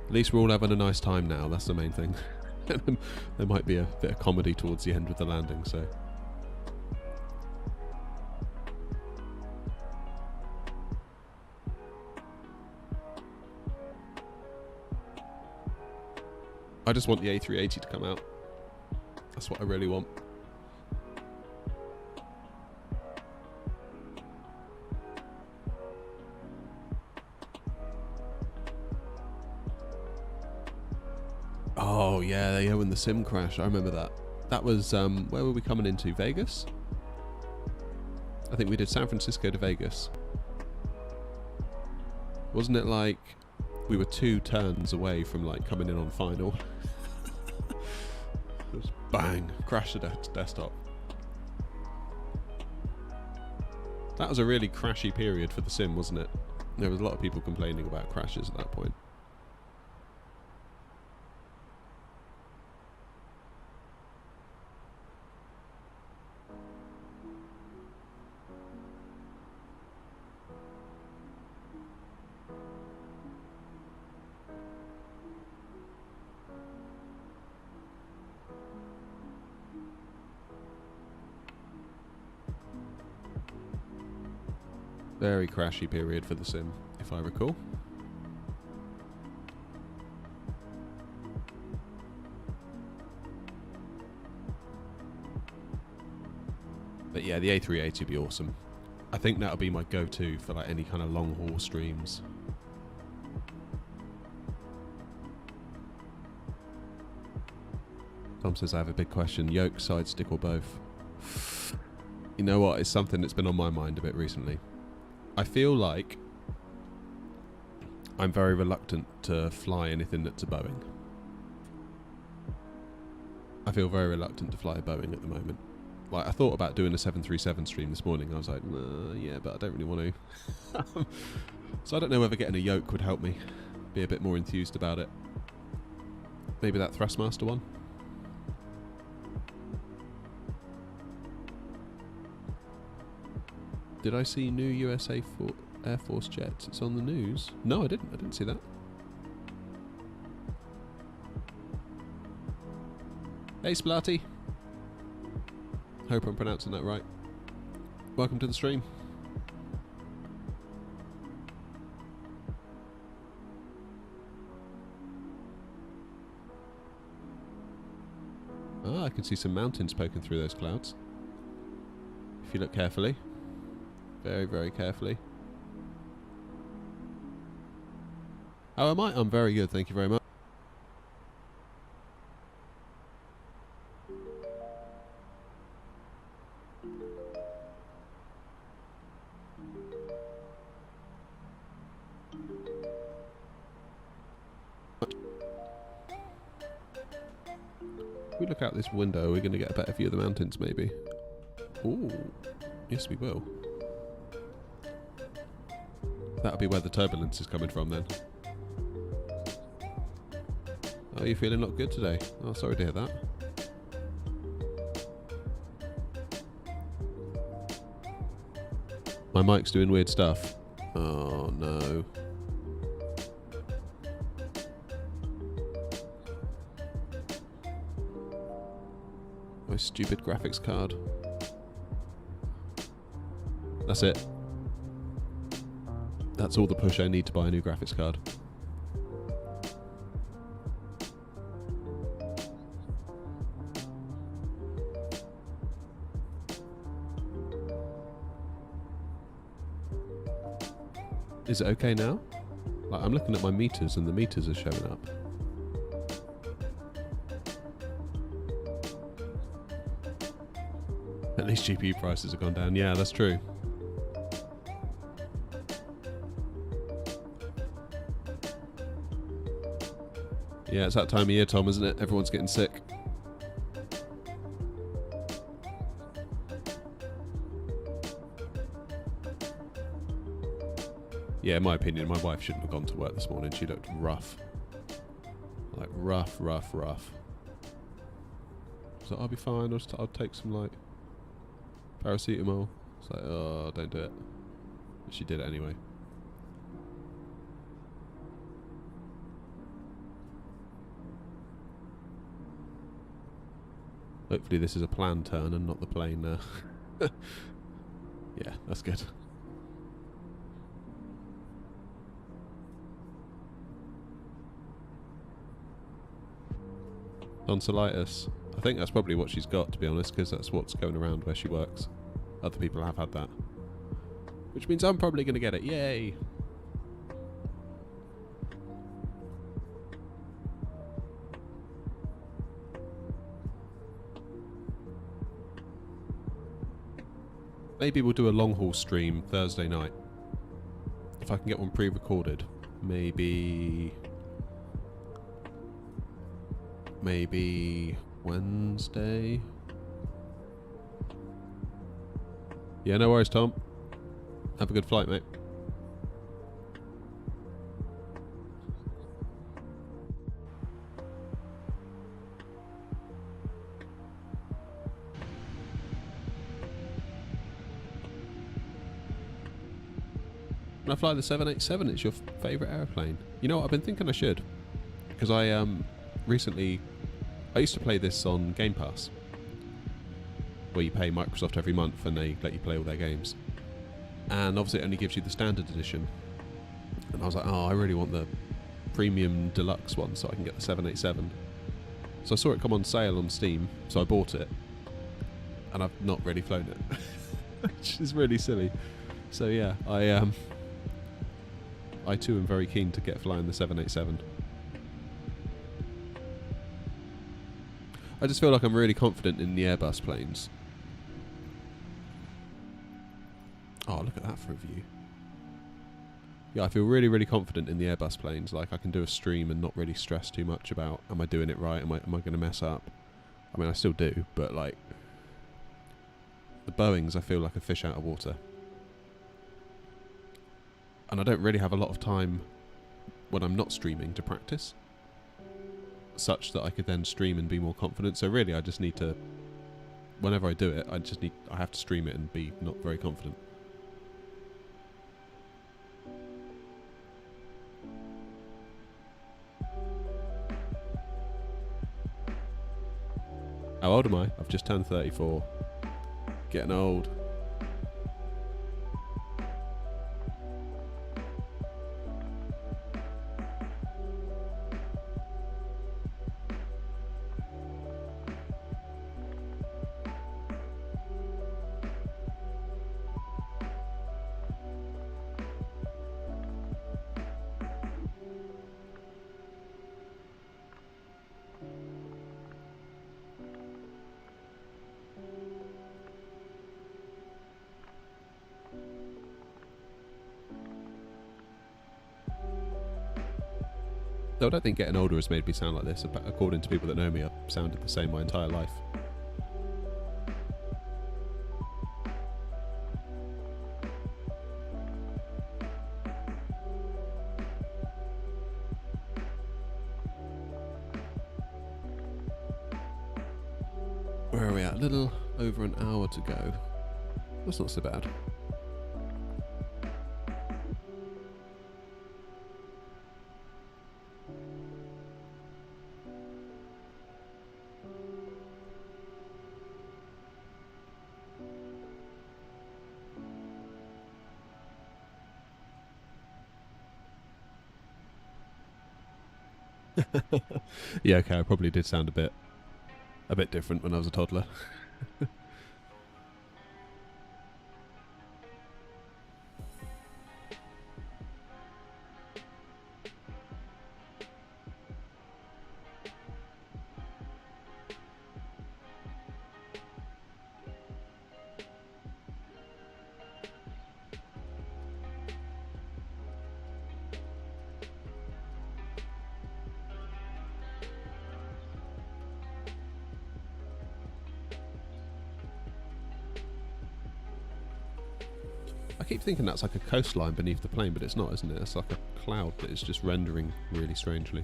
At least we're all having a nice time now, that's the main thing. There might be a bit of comedy towards the end of the landing, so... I just want the A380 to come out. That's what I really want. Oh yeah, when the sim crashed, I remember that. That was, where were we coming into? Vegas? I think we did San Francisco to Vegas. Wasn't it like we were 2 turns away from like coming in on final? Just bang, crashed the desktop. That was a really crashy period for the sim, wasn't it? There was a lot of people complaining about crashes at that point. Very crashy period for the sim, if I recall. But yeah, the A380 would be awesome. I think that'll be my go-to for like any kind of long haul streams. Tom says I have a big question. Yoke, side stick or both? You know what? It's something that's been on my mind a bit recently. I feel like I'm very reluctant to fly anything that's a Boeing. I feel very reluctant to fly a Boeing at the moment. Like, I thought about doing a 737 stream this morning. I was like, yeah, but I don't really want to. So I don't know whether getting a yoke would help me be a bit more enthused about it. Maybe that Thrustmaster one. Did I see new USA Air Force jets? It's on the news. No, I didn't. I didn't see that. Hey, Splatty. Hope I'm pronouncing that right. Welcome to the stream. Ah, I can see some mountains poking through those clouds. If you look carefully. Very, very carefully. How am I? I'm very good, thank you very much. If we look out this window, we're going to get a better view of the mountains, maybe. Ooh, yes we will. That'll be where the turbulence is coming from then. Oh, you feeling not good today? Oh, sorry to hear that. My mic's doing weird stuff. Oh no. My stupid graphics card. That's it. That's all the push I need to buy a new graphics card. Is it okay now? Like, I'm looking at my meters and the meters are showing up. At least GPU prices have gone down. Yeah, that's true. Yeah, it's that time of year, Tom, isn't it? Everyone's getting sick. Yeah, in my opinion, my wife shouldn't have gone to work this morning. She looked rough. Like, rough. So I'll be fine. I'll take some, like, paracetamol. It's like, oh, don't do it. But she did it anyway. Hopefully this is a planned turn and not the plane. Yeah, that's good. Tonsillitis. I think that's probably what she's got, to be honest, because that's what's going around where she works. Other people have had that. Which means I'm probably going to get it. Yay! Maybe we'll do a long haul stream Thursday night. If I can get one pre-recorded. Maybe Wednesday. Yeah, no worries, Tom. Have a good flight, mate. When I fly the 787, it's your favourite airplane. You know what, I've been thinking I should. Because I recently... I used to play this on Game Pass. Where you pay Microsoft every month and they let you play all their games. and obviously it only gives you the standard edition. And I was like, oh, I really want the premium deluxe one so I can get the 787. So I saw it come on sale on Steam, so I bought it, and I've not really flown it, which is really silly. So yeah, I too am very keen to get flying the 787. I just feel like I'm really confident in the Airbus planes. Oh, look at that for a view. Yeah, I feel really, really confident in the Airbus planes. Like, I can do a stream and not really stress too much about, am I doing it right? Am I going to mess up? I mean, I still do, but like, the Boeings, I feel like a fish out of water. And I don't really have a lot of time when I'm not streaming to practice, such that I could then stream and be more confident. So really, I just need to, whenever I do it, I have to stream it and be not very confident. How old am I? I've just turned 34. Getting old. Though I don't think getting older has made me sound like this. According to people that know me, I've sounded the same my entire life. Where are we at? A little over an hour to go. That's not so bad. Yeah, okay, I probably did sound a bit different when I was a toddler. I keep thinking that's like a coastline beneath the plane, but it's not, isn't it? It's like a cloud that is just rendering really strangely.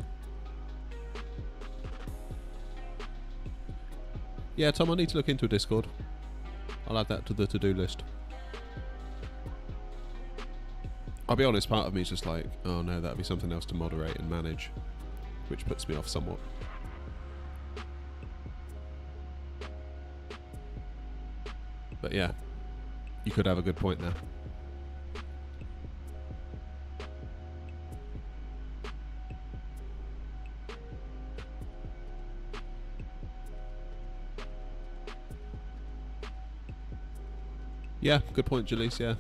Yeah, Tom, I need to look into a Discord. I'll add that to the to-do list. I'll be honest, part of me is just like, oh no, that'd be something else to moderate and manage, which puts me off somewhat. But yeah, you could have a good point there. Yeah, good point, Jalise, yeah.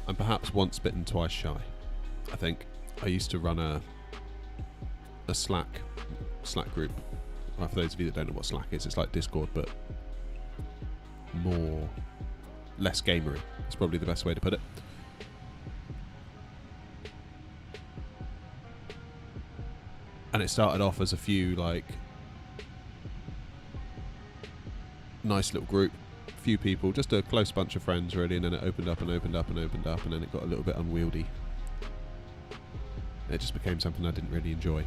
I'm perhaps once bitten, twice shy, I think. I used to run a Slack group. Well, for those of you that don't know what Slack is, it's like Discord, but less gamery. It's probably the best way to put it. And it started off as a few, like, nice little group, few people, just a close bunch of friends really, and then it opened up and opened up and opened up, and then it got a little bit unwieldy. It just became something I didn't really enjoy.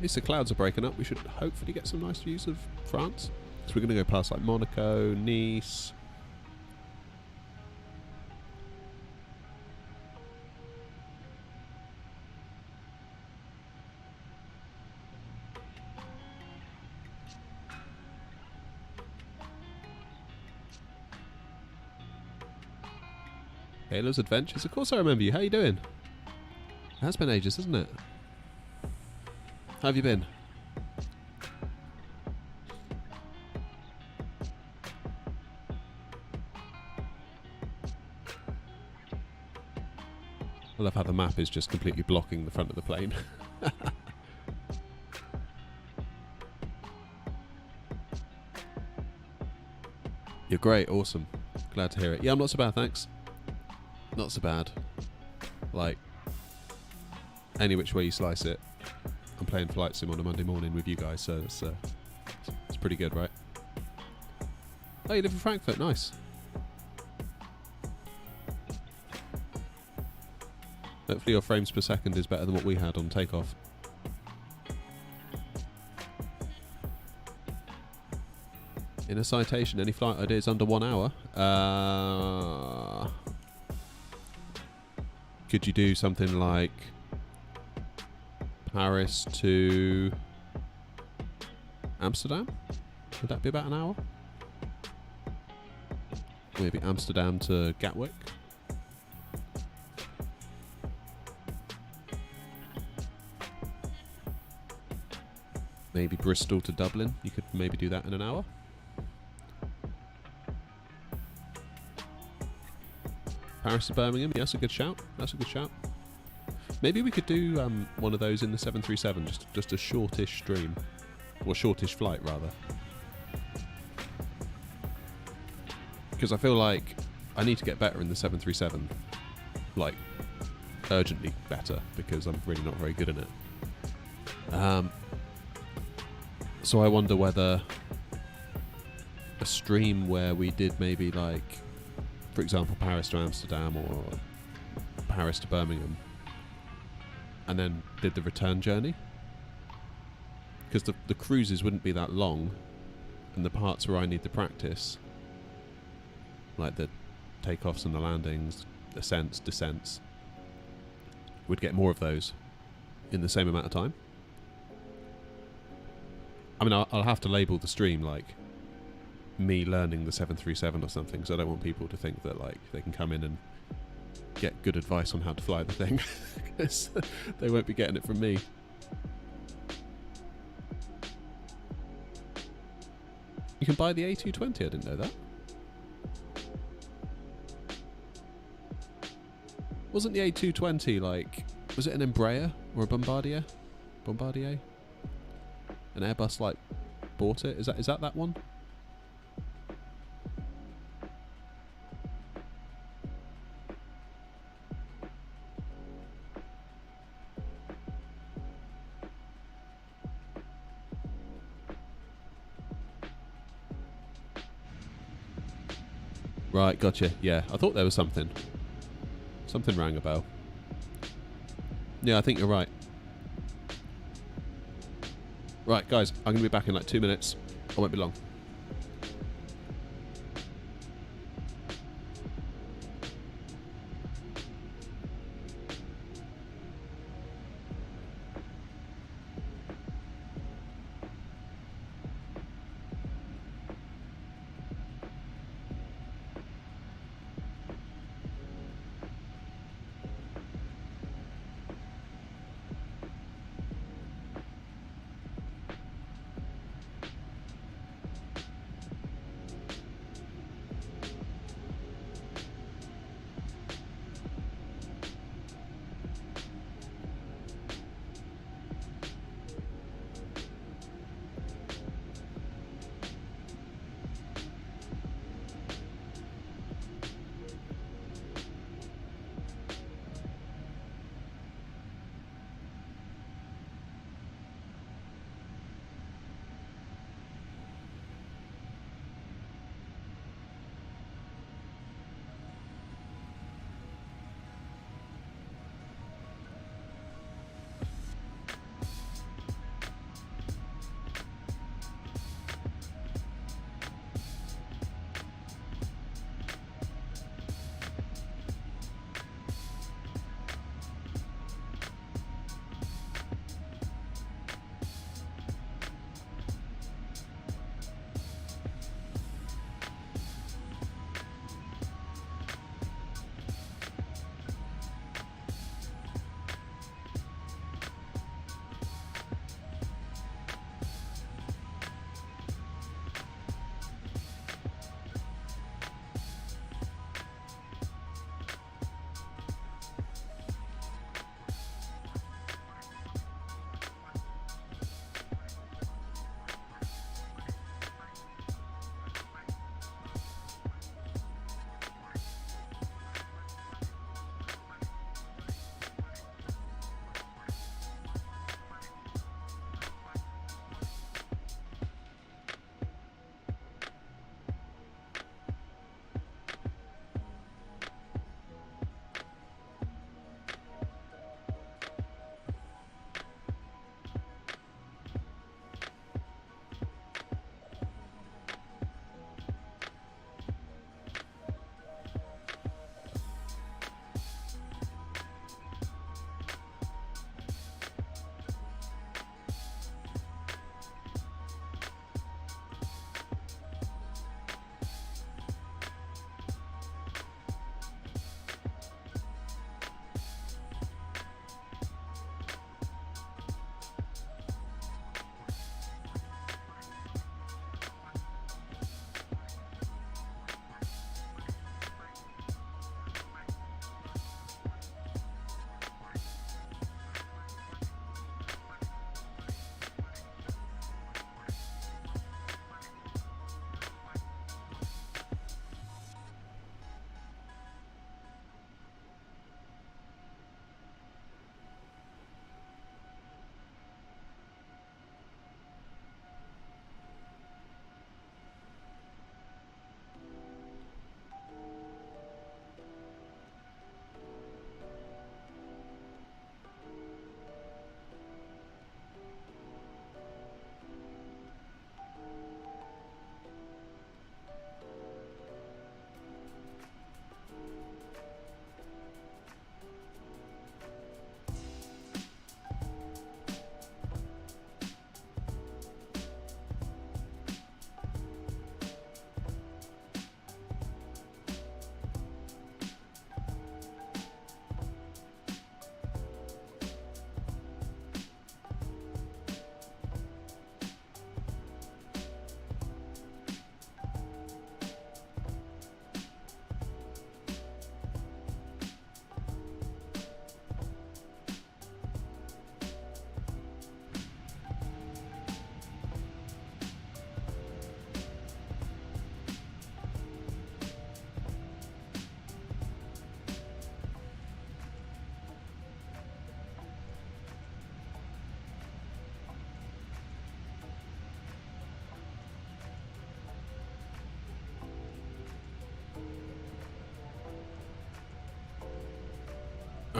At least the clouds are breaking up. We should hopefully get some nice views of France. So we're going to go past like Monaco, Nice. Halo's Adventures. Of course I remember you. How you doing? It has been ages, hasn't it? How have you been? I love how the map is just completely blocking the front of the plane. You're great, awesome. Glad to hear it. Yeah, I'm not so bad, thanks. Not so bad. Like, any which way you slice it, I'm playing Flight Sim on a Monday morning with you guys, so it's pretty good, right? Oh, you live in Frankfurt, nice. Hopefully your frames per second is better than what we had on takeoff. In a citation, any flight ideas under 1 hour? Could you do something like Paris to Amsterdam? Would that be about an hour? Maybe Amsterdam to Gatwick? Maybe Bristol to Dublin. You could maybe do that in an hour. Paris to Birmingham, yeah, that's a good shout. That's a good shout. Maybe we could do one of those in the 737, just a shortish stream. Or shortish flight, rather. Because I feel like I need to get better in the 737. Like, urgently better, because I'm really not very good in it. So I wonder whether a stream where we did maybe like, for example, Paris to Amsterdam or Paris to Birmingham, and then did the return journey, because the cruises wouldn't be that long, and the parts where I need the practice, like the takeoffs and the landings, ascents, descents, would get more of those in the same amount of time. I mean, I'll have to label the stream like me learning the 737 or something, so I don't want people to think that like they can come in and get good advice on how to fly the thing, because they won't be getting it from me. You can buy the A330, I didn't know that. Wasn't the A330 like, was it an Embraer or a Bombardier? Bombardier? An Airbus like bought it? Is that one? Right, gotcha. Yeah, I thought there was something. Something rang a bell. Yeah, I think you're right. Right, guys, I'm going to be back in like 2 minutes. I won't be long.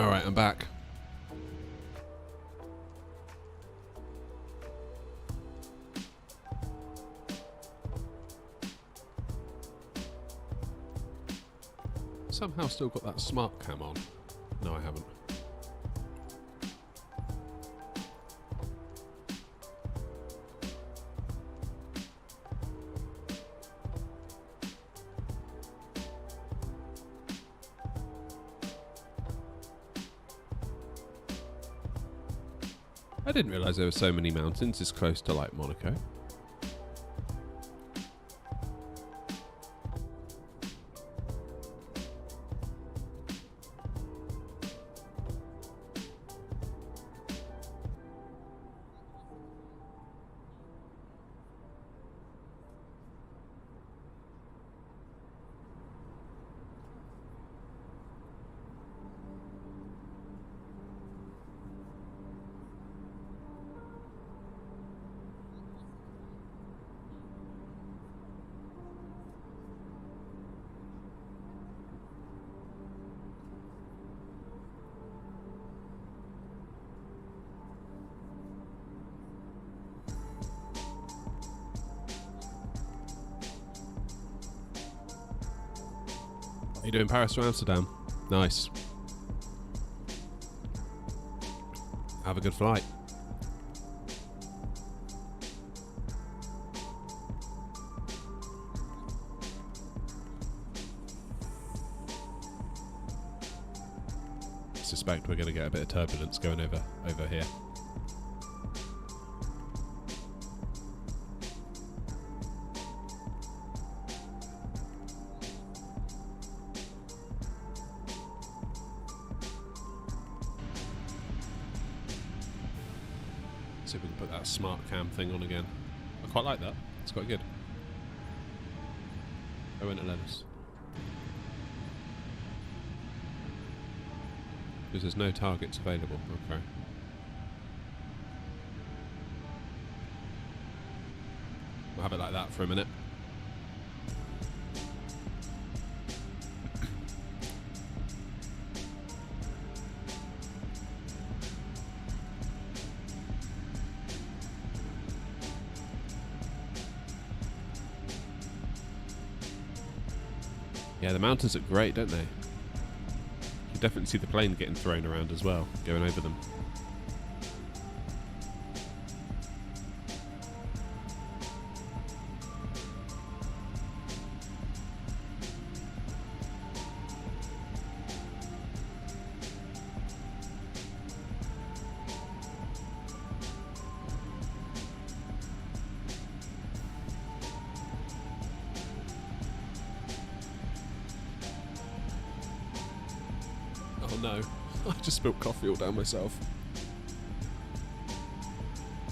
Alright, I'm back. Somehow still got that smart cam on. No, I haven't. I didn't realise there were so many mountains this close to like Monaco. Are you doing Paris to Amsterdam? Nice. Have a good flight. I suspect we're going to get a bit of turbulence going over here. See if we can put that smart cam thing on again. I quite like that. It's quite good. I won't let us. Because there's no targets available. Okay. We'll have it like that for a minute. Yeah, the mountains look great, don't they? You definitely see the plane getting thrown around as well, going over them. Oh no, I just spilled coffee all down myself.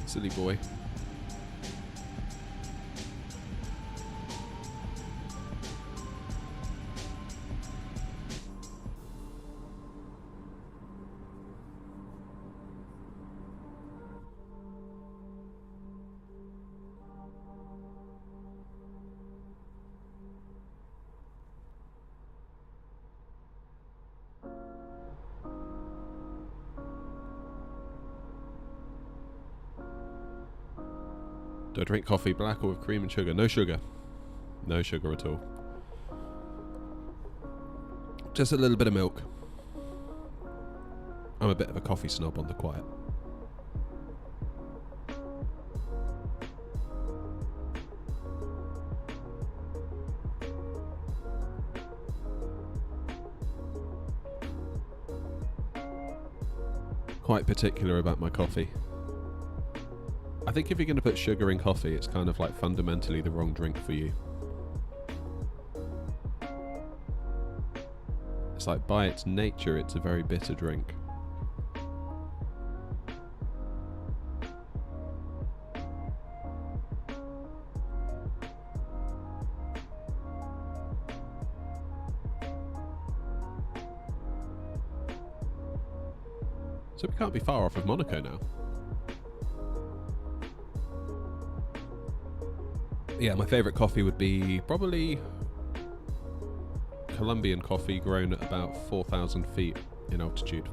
Silly boy. Do I drink coffee black or with cream and sugar? No sugar. No sugar at all. Just a little bit of milk. I'm a bit of a coffee snob on the quiet. Quite particular about my coffee. I think if you're going to put sugar in coffee, it's kind of like fundamentally the wrong drink for you. It's like by its nature, it's a very bitter drink. So we can't be far off of Monaco now. Yeah, my favourite coffee would be probably Colombian coffee grown at about 4,000 feet in altitude.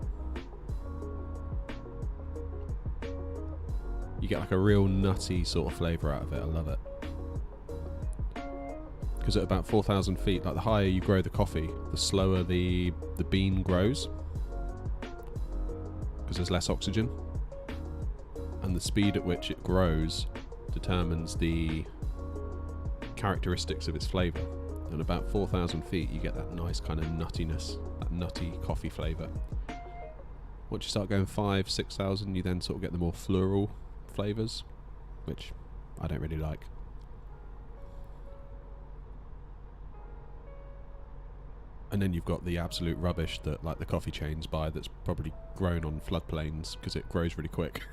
You get like a real nutty sort of flavour out of it. I love it. Because at about 4,000 feet, like the higher you grow the coffee, the slower the bean grows. Because there's less oxygen. And the speed at which it grows determines the characteristics of its flavour. And about 4,000 feet you get that nice kind of nuttiness, that nutty coffee flavour. Once you start going 5,000, 6,000, you then sort of get the more floral flavours, which I don't really like. And then you've got the absolute rubbish that like the coffee chains buy that's probably grown on floodplains because it grows really quick.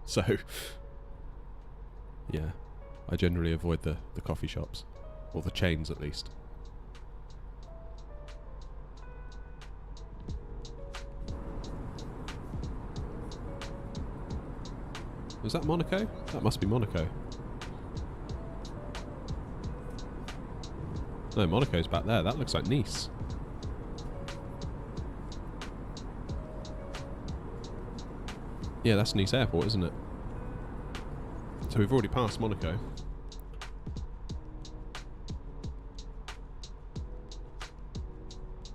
So, yeah, I generally avoid the coffee shops, or the chains at least. Is that Monaco? That must be Monaco. No, Monaco's back there. That looks like Nice. Yeah, that's Nice Airport, isn't it? So we've already passed Monaco.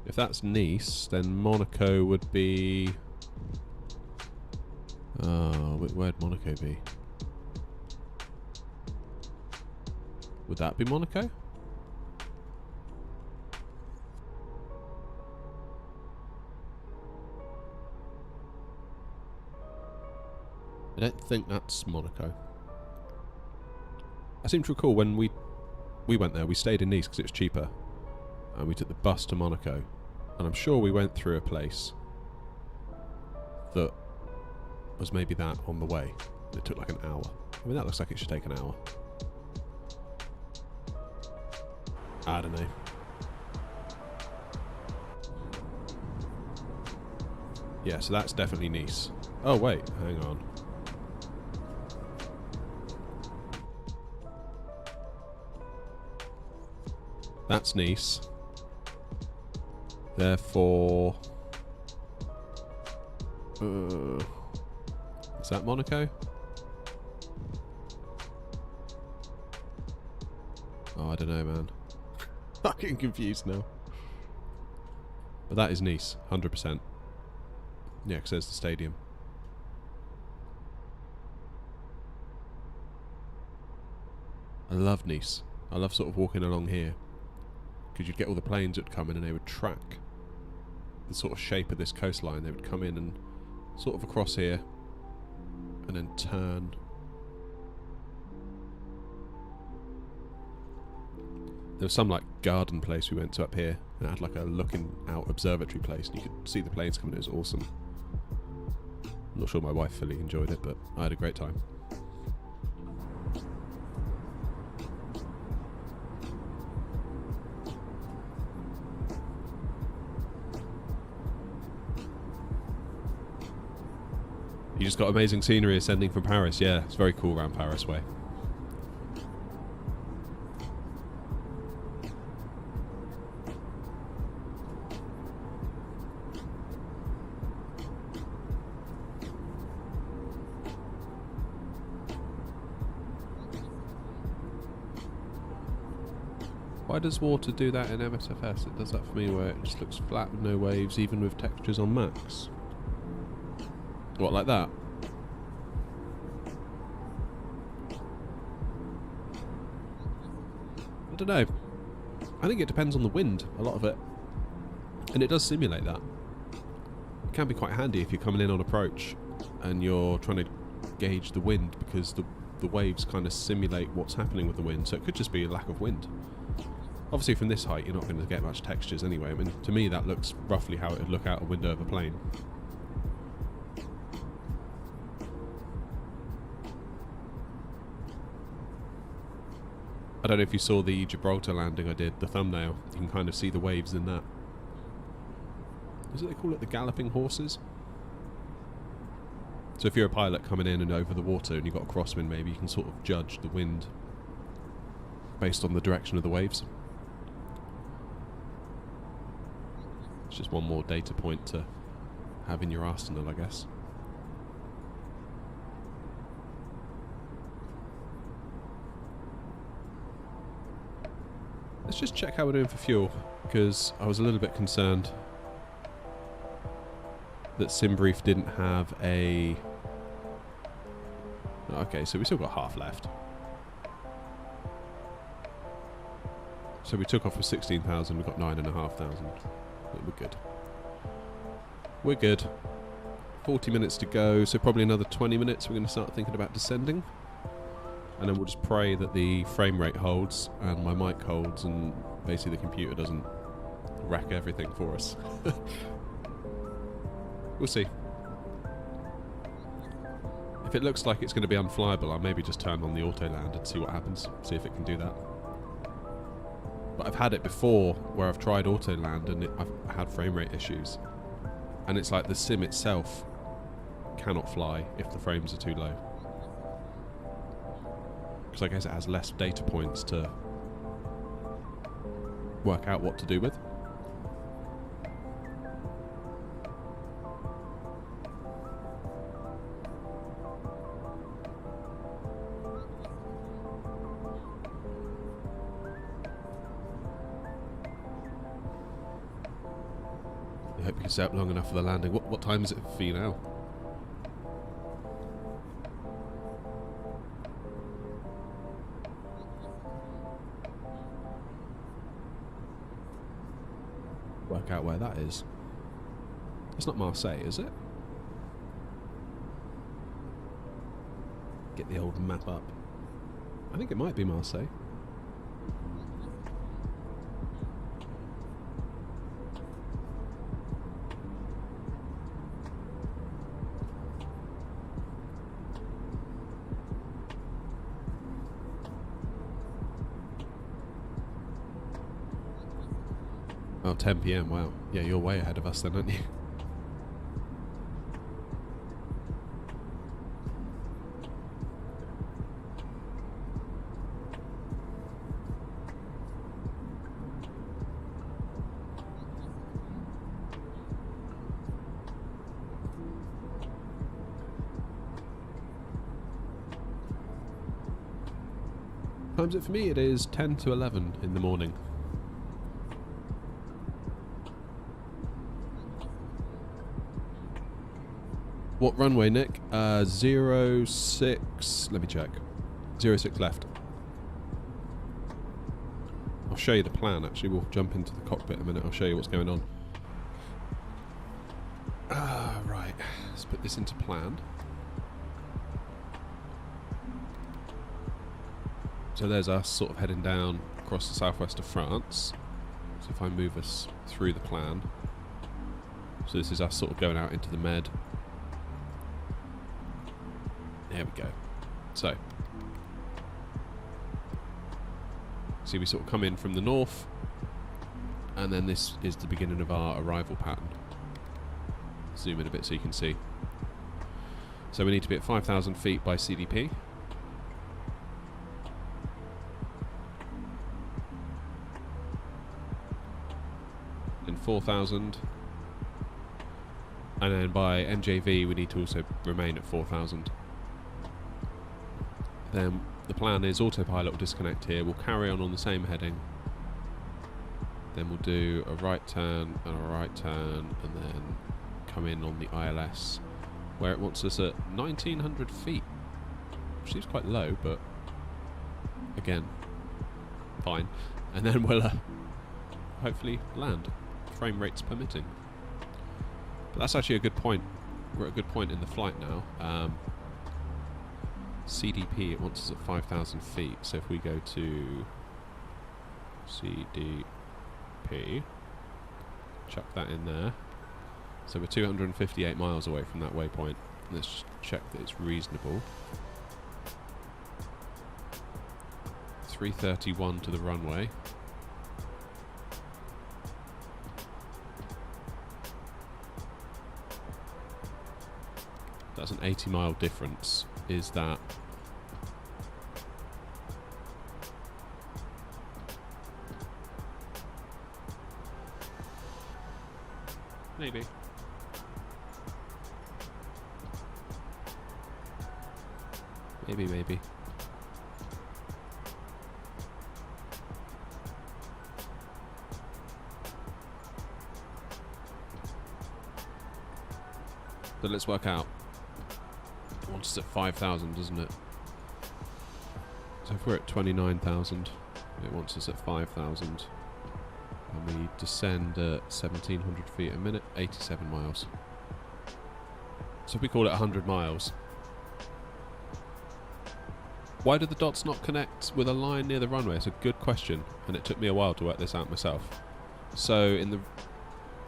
If that's Nice, then Monaco would be... Oh, where'd Monaco be? Would that be Monaco? I don't think that's Monaco. I seem to recall when we went there, we stayed in Nice because it was cheaper. And we took the bus to Monaco. And I'm sure we went through a place that was maybe that on the way. It took like an hour. I mean, that looks like it should take an hour. I don't know. Yeah, so that's definitely Nice. Oh wait, hang on. That's Nice. Therefore... is that Monaco? Oh, I don't know, man. I'm getting confused now. But that is Nice, 100%. Yeah, because there's the stadium. I love Nice. I love sort of walking along here. Because you'd get all the planes that would come in and they would track the sort of shape of this coastline. They would come in and sort of across here and then turn. There was some like garden place we went to up here and it had like a looking out observatory place and you could see the planes coming. It was awesome. I'm not sure my wife fully enjoyed it, but I had a great time. You just got amazing scenery ascending from Paris. Yeah, it's very cool around Paris way. Why does water do that in MSFS? It does that for me where it just looks flat with no waves, even with textures on max. What, like that? I don't know. I think it depends on the wind, a lot of it. And it does simulate that. It can be quite handy if you're coming in on approach and you're trying to gauge the wind because the waves kind of simulate what's happening with the wind. So it could just be a lack of wind. Obviously from this height you're not going to get much textures anyway. I mean, to me that looks roughly how it would look out a window of a plane. I don't know if you saw the Gibraltar landing I did, the thumbnail. You can kind of see the waves in that. Is it they call it the galloping horses? So if you're a pilot coming in and over the water and you've got a crosswind maybe, you can sort of judge the wind based on the direction of the waves. It's just one more data point to have in your arsenal, I guess. Let's just check how we're doing for fuel, because I was a little bit concerned that SimBrief didn't have a... Okay, so we still got half left. So we took off with 16,000, we got 9,500. We're good. We're good. 40 minutes to go, so probably another 20 minutes we're going to start thinking about descending. And then we'll just pray that the frame rate holds and my mic holds and basically the computer doesn't wreck everything for us. We'll see. If it looks like it's going to be unflyable, I'll maybe just turn on the auto land and see what happens, see if it can do that. But I've had it before where I've tried auto land and I've had frame rate issues. And it's like the sim itself cannot fly if the frames are too low. Because I guess it has less data points to work out what to do with. I hope you can stay up long enough for the landing. What time is it for you now? Work out where that is. It's not Marseille, is it? Get the old map up. I think it might be Marseille. Oh, 10 PM, wow. Yeah, you're way ahead of us then, aren't you? Time's it for me? It is 10 to 11 in the morning. What runway, Nick? 06... Let me check. 06 left. I'll show you the plan, actually. We'll jump into the cockpit in a minute. I'll show you what's going on. Right. Let's put this into plan. So there's us sort of heading down across the southwest of France. So if I move us through the plan. So this is us sort of going out into the Med. There we go. So, see, we sort of come in from the north, and then this is the beginning of our arrival pattern. Zoom in a bit so you can see. So we need to be at 5,000 feet by CDP. Then 4,000. And then by NJV we need to also remain at 4,000. Then the plan is autopilot will disconnect here. We'll carry on the same heading. Then we'll do a right turn and a right turn, and then come in on the ILS, where it wants us at 1,900 feet. Which seems quite low, but again, fine. And then we'll hopefully land, frame rates permitting. But that's actually a good point. We're at a good point in the flight now. CDP, it wants us at 5,000 feet. So if we go to CDP, chuck that in there. So we're 258 miles away from that waypoint. Let's just check that it's reasonable. 331 to the runway. That's an 80-mile difference. Is that maybe? Maybe. But let's work out. It wants us at 5,000, doesn't it? So if we're at 29,000, it wants us at 5,000. And we descend at 1,700 feet a minute, 87 miles. So if we call it 100 miles. Why do the dots not connect with a line near the runway? It's a good question, and it took me a while to work this out myself. So in the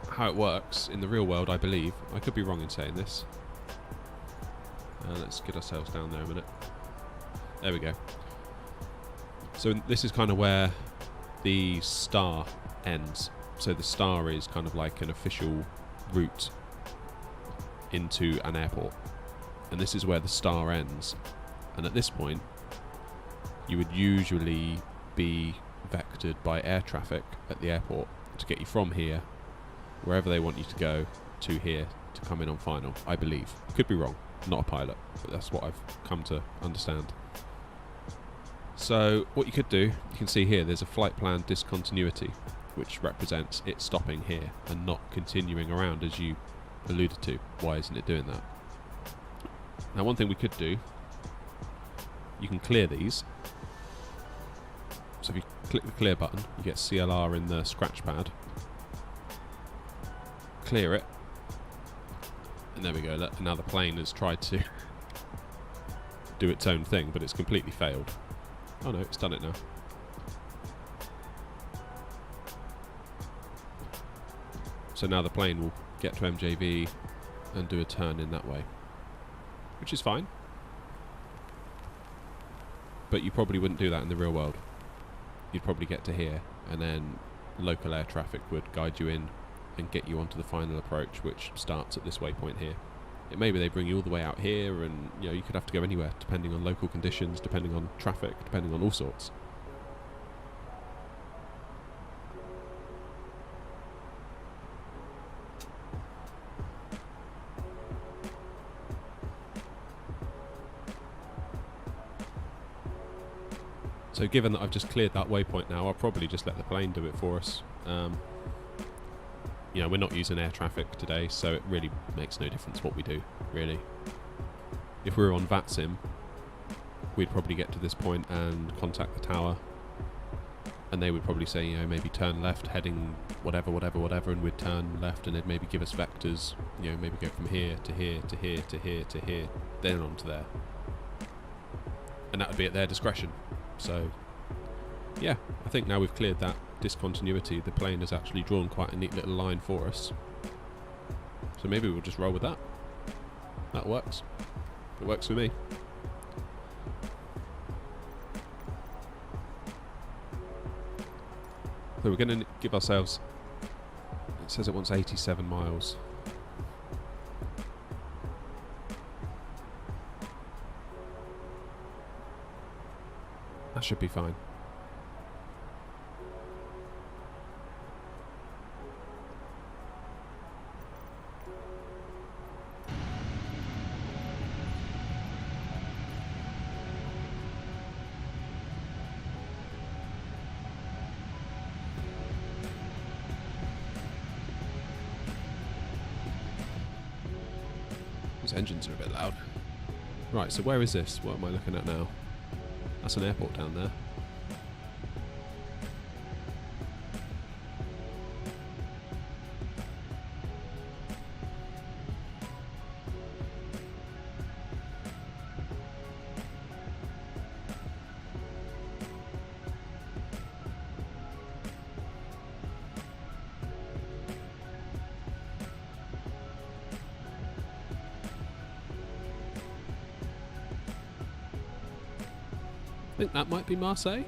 how it works in the real world, I believe, I could be wrong in saying this. Let's get ourselves down there a minute. There we go. So this is kind of where the star ends. So the star is kind of like an official route into an airport, and this is where the star ends. And at this point, you would usually be vectored by air traffic at the airport to get you from here, wherever they want you to go, to here to come in on final, I believe. Could be wrong, not a pilot, but that's what I've come to understand. So what you could do, you can see here there's a flight plan discontinuity, which represents it stopping here and not continuing around as you alluded to. Why isn't it doing that? Now one thing we could do, you can clear these. So if you click the clear button, you get CLR in the scratch pad. Clear it. And there we go. Now the plane has tried to do its own thing, but it's completely failed. Oh no, it's done it now. So now the plane will get to MJV and do a turn in that way, which is fine. But you probably wouldn't do that in the real world. You'd probably get to here, and then local air traffic would guide you in and get you onto the final approach, which starts at this waypoint here. Maybe they bring you all the way out here, and you could have to go anywhere, depending on local conditions, depending on traffic, depending on all sorts. So given that I've just cleared that waypoint now, I'll probably just let the plane do it for us. We're not using air traffic today, so it really makes no difference what we do, really. If we were on VATSIM, we'd probably get to this point and contact the tower, and they would probably say, maybe turn left, heading whatever, and we'd turn left, and they'd maybe give us vectors, maybe go from here to here to here to here to here, then on to there. And that would be at their discretion. So, yeah, I think now we've cleared that discontinuity, the plane has actually drawn quite a neat little line for us. So maybe we'll just roll with that. That works. It works for me. So we're going to give ourselves, it says it wants 87 miles. That should be fine. These engines are a bit loud. Right, so where is this? What am I looking at now? That's an airport down there. I think that might be Marseille.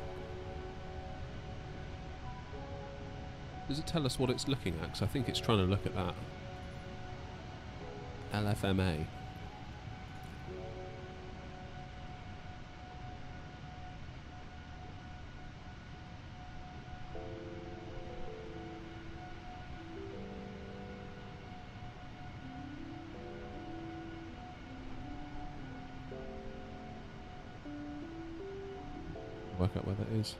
Does it tell us what it's looking at? Because I think it's trying to look at that. LFMA. Work out where that is.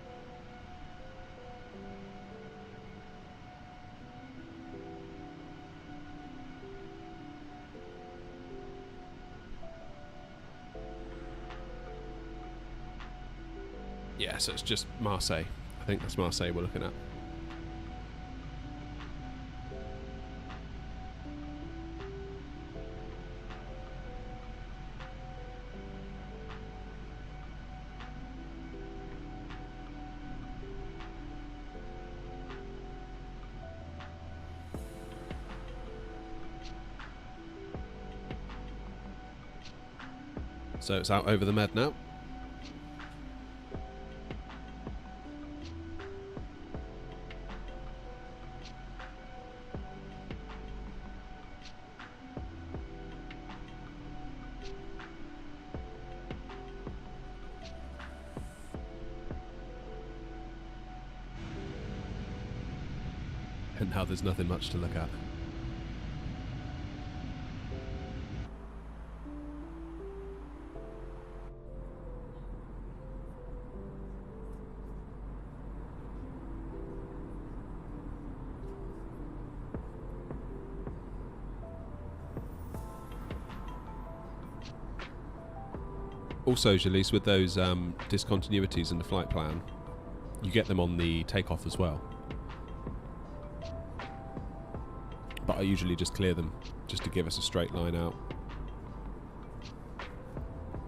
Yeah, so it's just Marseille. I think that's Marseille we're looking at. So it's out over the Med now. And now there's nothing much to look at. Also, Jalise, with those discontinuities in the flight plan, you get them on the takeoff as well. But I usually just clear them, just to give us a straight line out.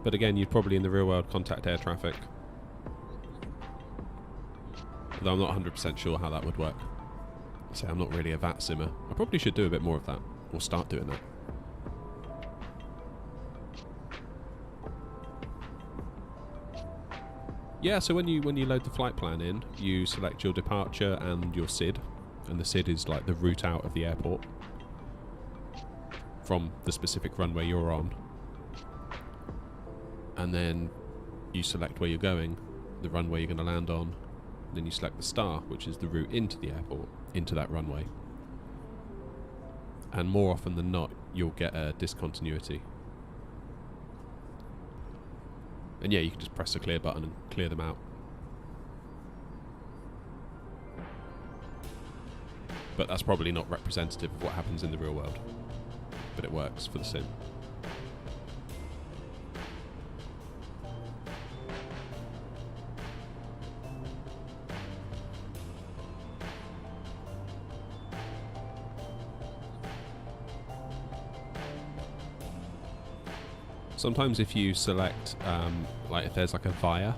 But again, you'd probably in the real world contact air traffic. Although I'm not 100% sure how that would work. So I'm not really a VAT simmer. I probably should do a bit more of that, or start doing that. Yeah, so when you load the flight plan in, you select your departure and your SID, and the SID is like the route out of the airport from the specific runway you're on. And then you select where you're going, the runway you're going to land on, and then you select the star, which is the route into the airport, into that runway. And more often than not, you'll get a discontinuity. And yeah, you can just press the clear button and clear them out. But that's probably not representative of what happens in the real world. But it works for the sim. Sometimes if you select, like if there's like a via,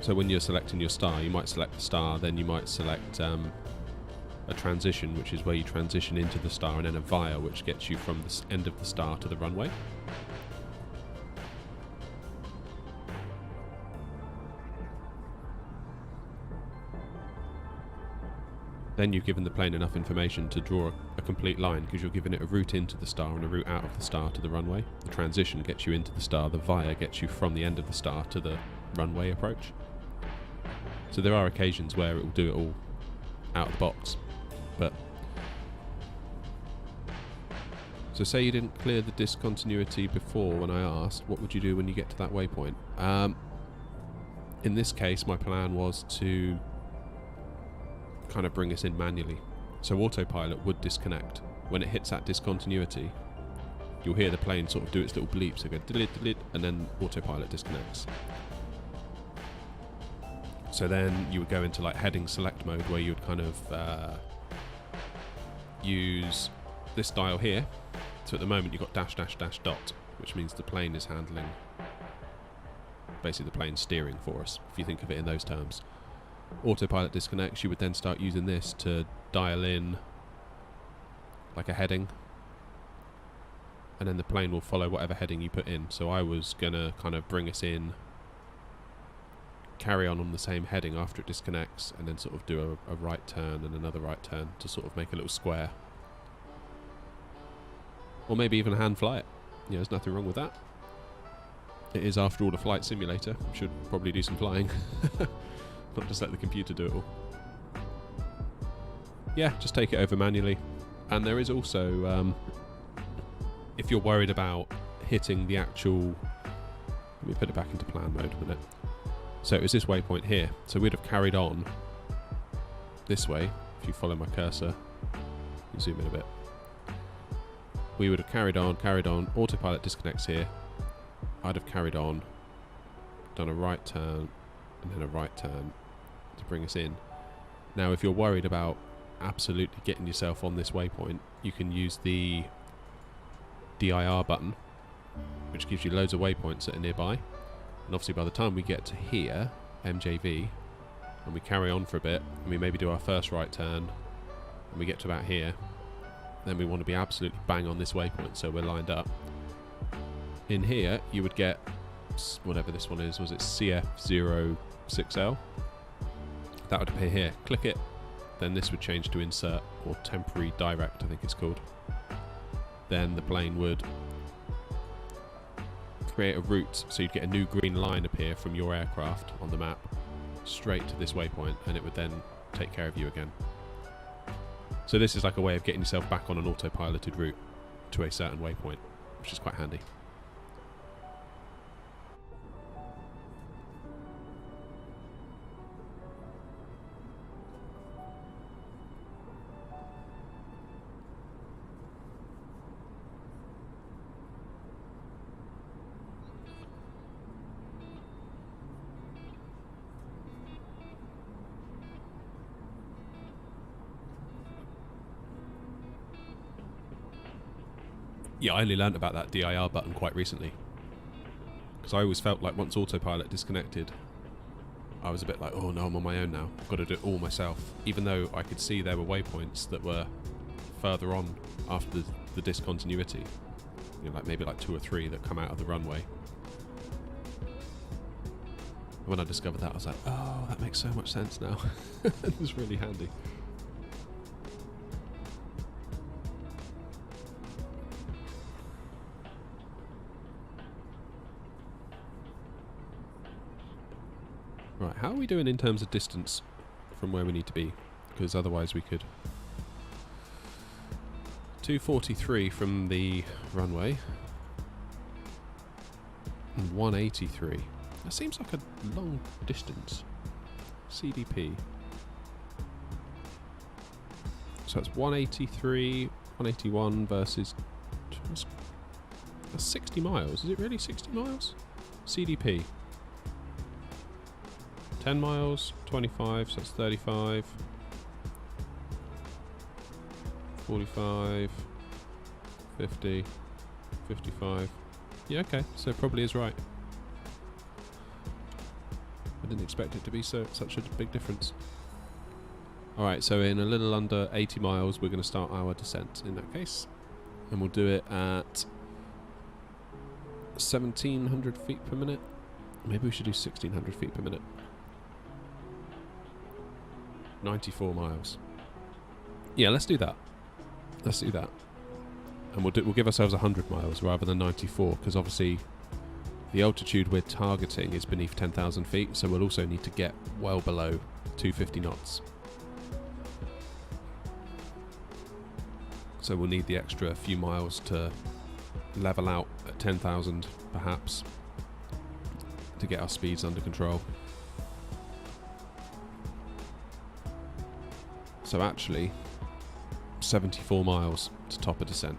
so when you're selecting your star, you might select the star, then you might select a transition, which is where you transition into the star, and then a via, which gets you from the end of the star to the runway. Then you've given the plane enough information to draw a complete line, because you're giving it a route into the star and a route out of the star to the runway. The transition gets you into the star, the via gets you from the end of the star to the runway approach. So there are occasions where it will do it all out of the box. But so say you didn't clear the discontinuity before when I asked, what would you do when you get to that waypoint? In this case, my plan was to kind of bring us in manually. So autopilot would disconnect. When it hits that discontinuity, you'll hear the plane sort of do its little bleep, so go delete, delete, and then autopilot disconnects. So then you would go into like heading select mode, where you would kind of use this dial here. So at the moment you've got dash dash dash dot, which means the plane is handling, basically the plane's steering for us, if you think of it in those terms. Autopilot disconnects, you would then start using this to dial in like a heading, and then the plane will follow whatever heading you put in. So I was gonna kind of bring us in, carry on the same heading after it disconnects, and then sort of do a right turn and another right turn to sort of make a little square. Or maybe even hand fly it. Yeah, there's nothing wrong with that. It is, after all, a flight simulator. Should probably do some flying. Not just let the computer do it all. Yeah, just take it over manually. And there is also, if you're worried about hitting the actual... Let me put it back into plan mode a minute. So it was this waypoint here. So we'd have carried on this way. If you follow my cursor, you zoom in a bit. We would have carried on, autopilot disconnects here. I'd have carried on, done a right turn, and then a right turn to bring us in. Now, if you're worried about absolutely getting yourself on this waypoint, you can use the DIR button, which gives you loads of waypoints that are nearby. And obviously by the time we get to here, MJV, and we carry on for a bit, and we maybe do our first right turn, and we get to about here, then we want to be absolutely bang on this waypoint, so we're lined up. In here, you would get whatever this one is. Was it CF06L? That would appear here. Click it, then this would change to insert, or temporary direct, I think it's called. Then the plane would create a route, so you'd get a new green line appear from your aircraft on the map straight to this waypoint, and it would then take care of you again. So this is like a way of getting yourself back on an autopiloted route to a certain waypoint, which is quite handy. Yeah, I only learnt about that DIR button quite recently, because I always felt like once autopilot disconnected, I was a bit like, oh no, I'm on my own now, I've got to do it all myself, even though I could see there were waypoints that were further on after the discontinuity, you know, like maybe like 2 or 3 that come out of the runway. When I discovered that, I was like, oh, that makes so much sense now. It was really handy. Right, how are we doing in terms of distance from where we need to be? Because otherwise we could... 243 from the runway. And 183. That seems like a long distance. CDP. So it's 183, 181 versus... That's 60 miles. Is it really 60 miles? CDP. 10 miles, 25, so that's 35, 45, 50, 55. Yeah, okay, so it probably is right. I didn't expect it to be such a big difference. Alright, so in a little under 80 miles, we're going to start our descent in that case. And we'll do it at 1,700 feet per minute. Maybe we should do 1,600 feet per minute. 94 miles. Yeah, let's do that. Let's do that. And we'll give ourselves 100 miles rather than 94, because obviously the altitude we're targeting is beneath 10,000 feet, so we'll also need to get well below 250 knots. So we'll need the extra few miles to level out at 10,000 perhaps to get our speeds under control. So actually, 74 miles to top a descent.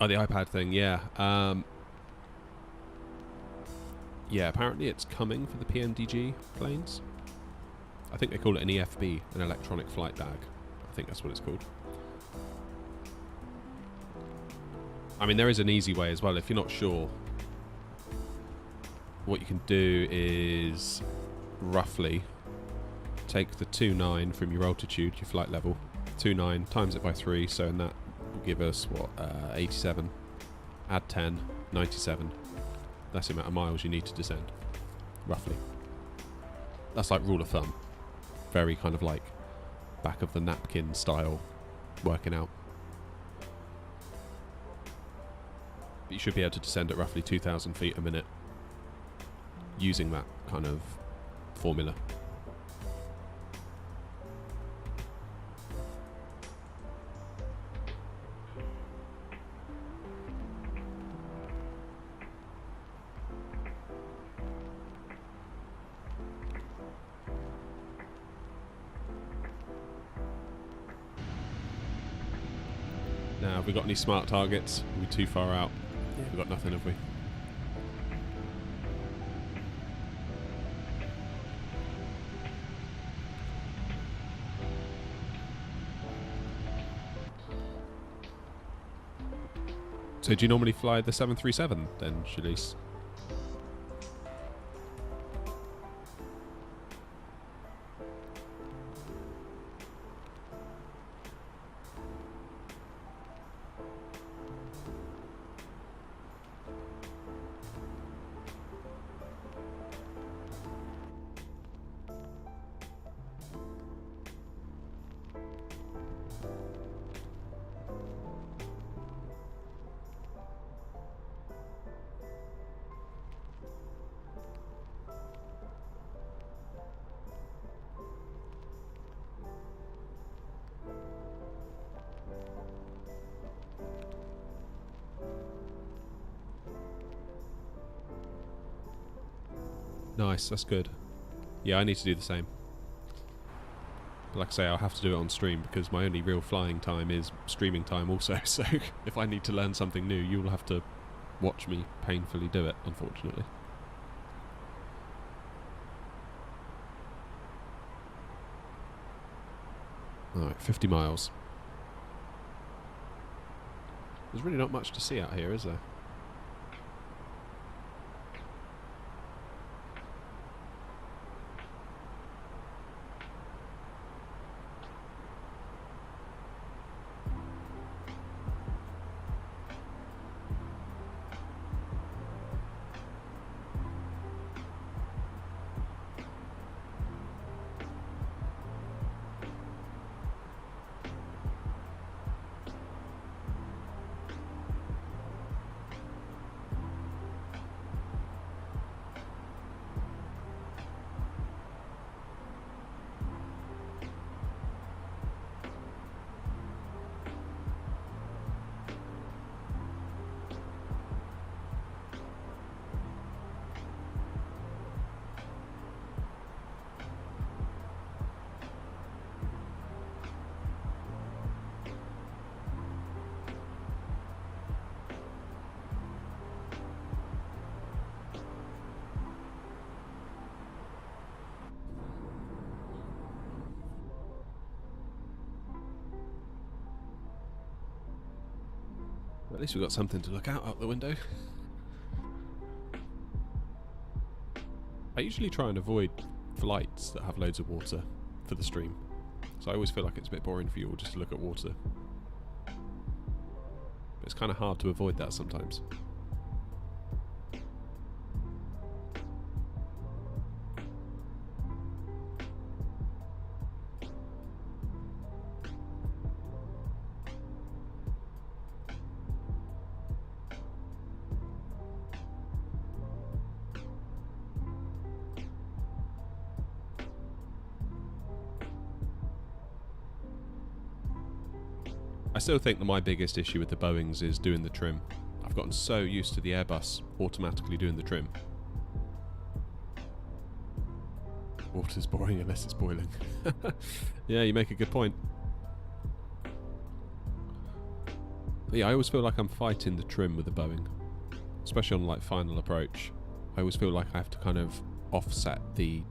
Oh, the iPad thing, yeah. Yeah, apparently it's coming for the PMDG planes. I think they call it an EFB, an electronic flight bag. I think that's what it's called. I mean, there is an easy way as well. If you're not sure, what you can do is roughly take the 2.9 from your altitude, your flight level, 2.9 times it by 3, so in that will give us, what, 87, add 10, 97. That's the amount of miles you need to descend, roughly. That's like rule of thumb. Very kind of like back of the napkin style working out. But you should be able to descend at roughly 2,000 feet a minute using that kind of formula. Now, have we got any smart targets? Are we too far out? Yeah, we've got nothing, have we? So do you normally fly the 737 then, Shalice? Nice, that's good. Yeah, I need to do the same. Like I say, I'll have to do it on stream because my only real flying time is streaming time also, so if I need to learn something new, you'll have to watch me painfully do it, unfortunately. Alright, 50 miles. There's really not much to see out here, is there? At least we've got something to look out the window. I usually try and avoid flights that have loads of water for the stream. So I always feel like it's a bit boring for you all just to look at water. But it's kind of hard to avoid that sometimes. I still think that my biggest issue with the Boeings is doing the trim. I've gotten so used to the Airbus automatically doing the trim. Water's boring unless it's boiling. Yeah, you make a good point. But yeah, I always feel like I'm fighting the trim with the Boeing. Especially on like final approach. I always feel like I have to kind of offset the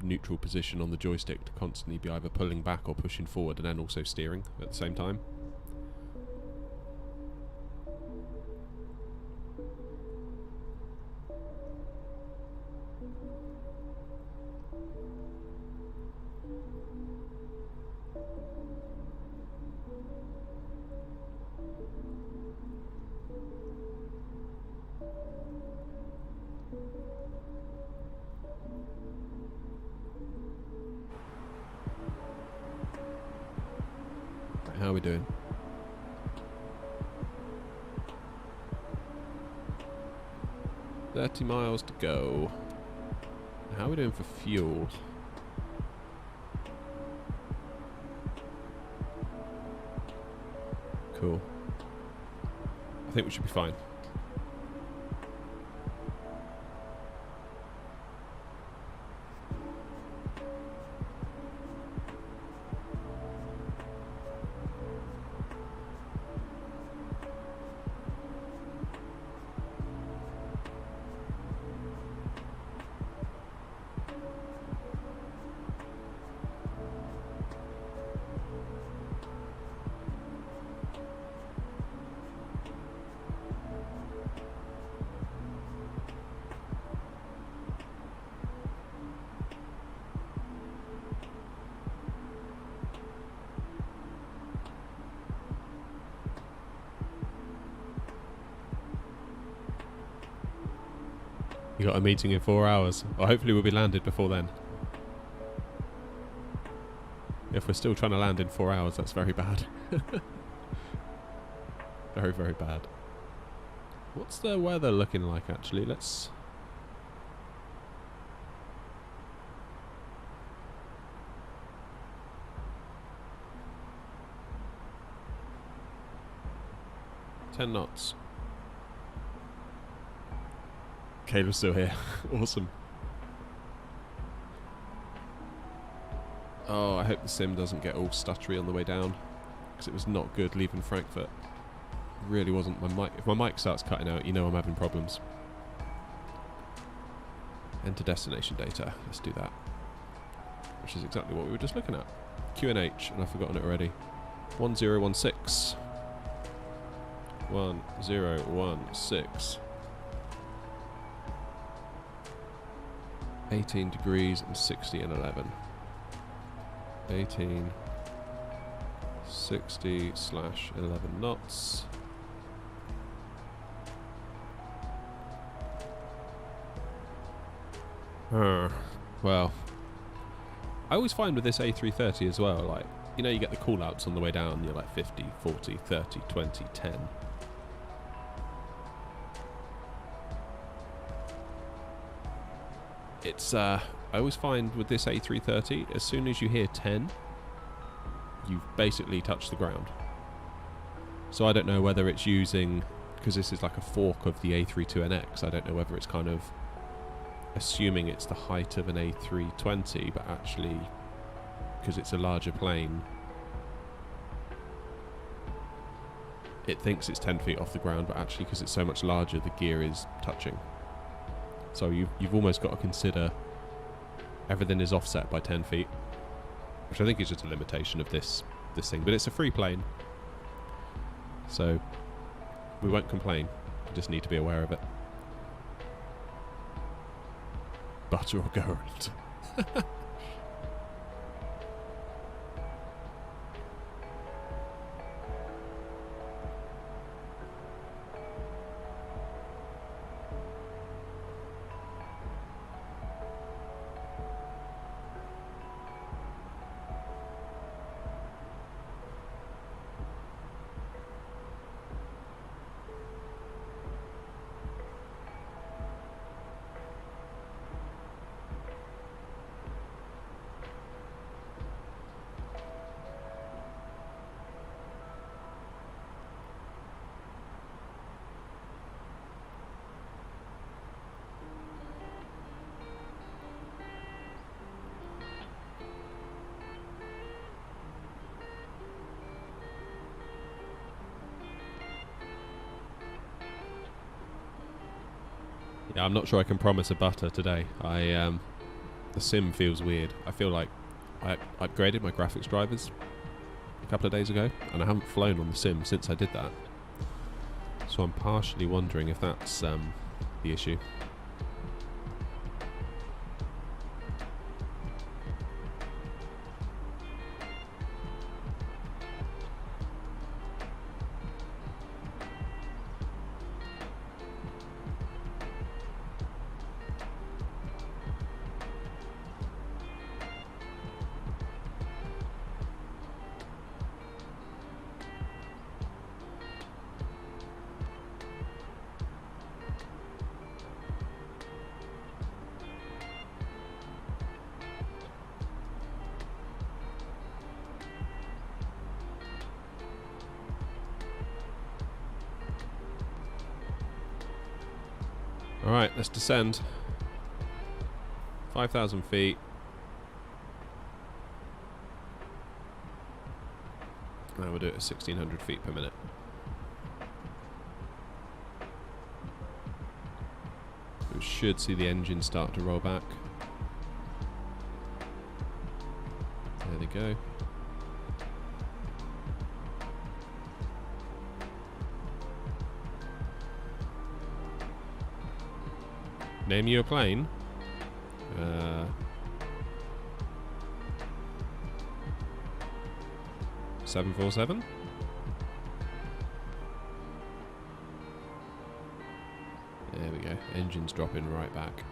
neutral position on the joystick to constantly be either pulling back or pushing forward and then also steering at the same time. How are we doing? $30 miles to go. How are we doing for fuel? Cool. I think we should be fine. You got a meeting in 4 hours. Well, hopefully we'll be landed before then. If we're still trying to land in 4 hours, that's very bad. Very, very bad. What's the weather looking like, actually? Let's... $10 knots. Caleb's still here. Awesome. Oh, I hope the sim doesn't get all stuttery on the way down, because it was not good leaving Frankfurt. Really wasn't. My mic. If my mic starts cutting out, you know I'm having problems. Enter destination data. Let's do that. Which is exactly what we were just looking at. QNH, and I've forgotten it already. 1016. 1016. 18 degrees and 60 and 11. 18, 60 / 11 knots. Well, I always find with this A330 as well, like, you know, you get the call outs on the way down, you're like 50, 40, 30, 20, 10. It's, I always find with this A330, as soon as you hear 10, you've basically touched the ground. So I don't know whether it's using, because this is like a fork of the A32NX, I don't know whether it's kind of assuming it's the height of an A320, but actually, because it's a larger plane, it thinks it's 10 feet off the ground, but actually because it's so much larger, the gear is touching. So you've almost got to consider everything is offset by 10 feet, which I think is just a limitation of this thing. But it's a free plane, so we won't complain. We just need to be aware of it. Butter or gold. Yeah, I'm not sure I can promise a butter today. The sim feels weird. I feel like I upgraded my graphics drivers a couple of days ago, and I haven't flown on the sim since I did that. So I'm partially wondering if that's the issue. Alright, let's descend. 5,000 feet. Now we'll do it at 1,600 feet per minute. We should see the engine start to roll back. There they go. Name you a plane. 747. There we go. engine's dropping right back.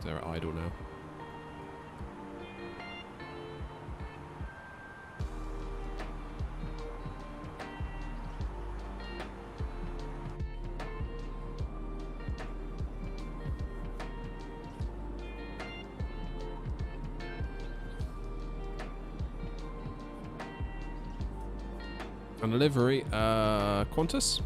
They're at idle now. And a livery, Qantas.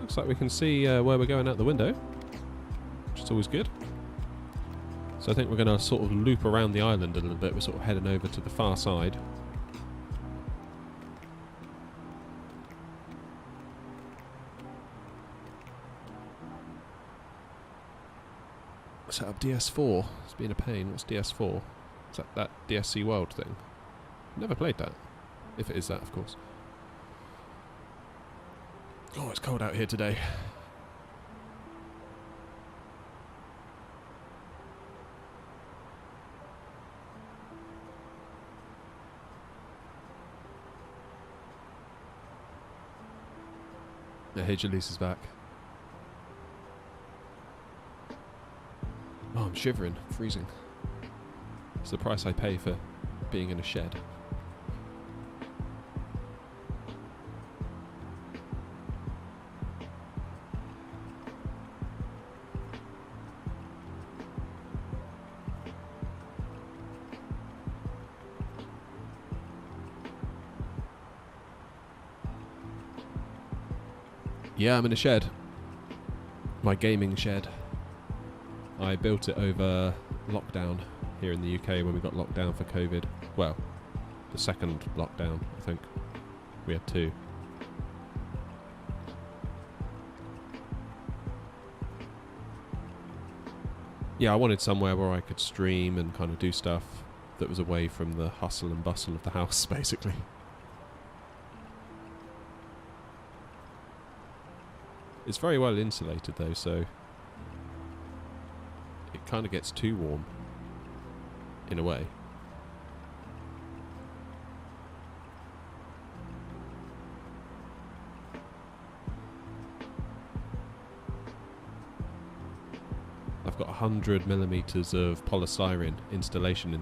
Looks like we can see where we're going out the window, which is always good. So I think we're going to sort of loop around the island a little bit. We're sort of heading over to the far side. Set up DS4. It's been a pain. What's DS4? Is that DSC World thing? Never played that. If it is that, of course. Oh, it's cold out here today. Yeah, hey, Jaleese is back. Oh, I'm shivering, freezing. It's the price I pay for being in a shed. Yeah, I'm in a shed. My gaming shed. I built it over lockdown here in the UK when we got locked down for COVID. Well, the second lockdown, I think. We had two. Yeah, I wanted somewhere where I could stream and kind of do stuff that was away from the hustle and bustle of the house, basically. It's very well insulated though, so it kind of gets too warm, in a way. I've got a 100mm of polystyrene insulation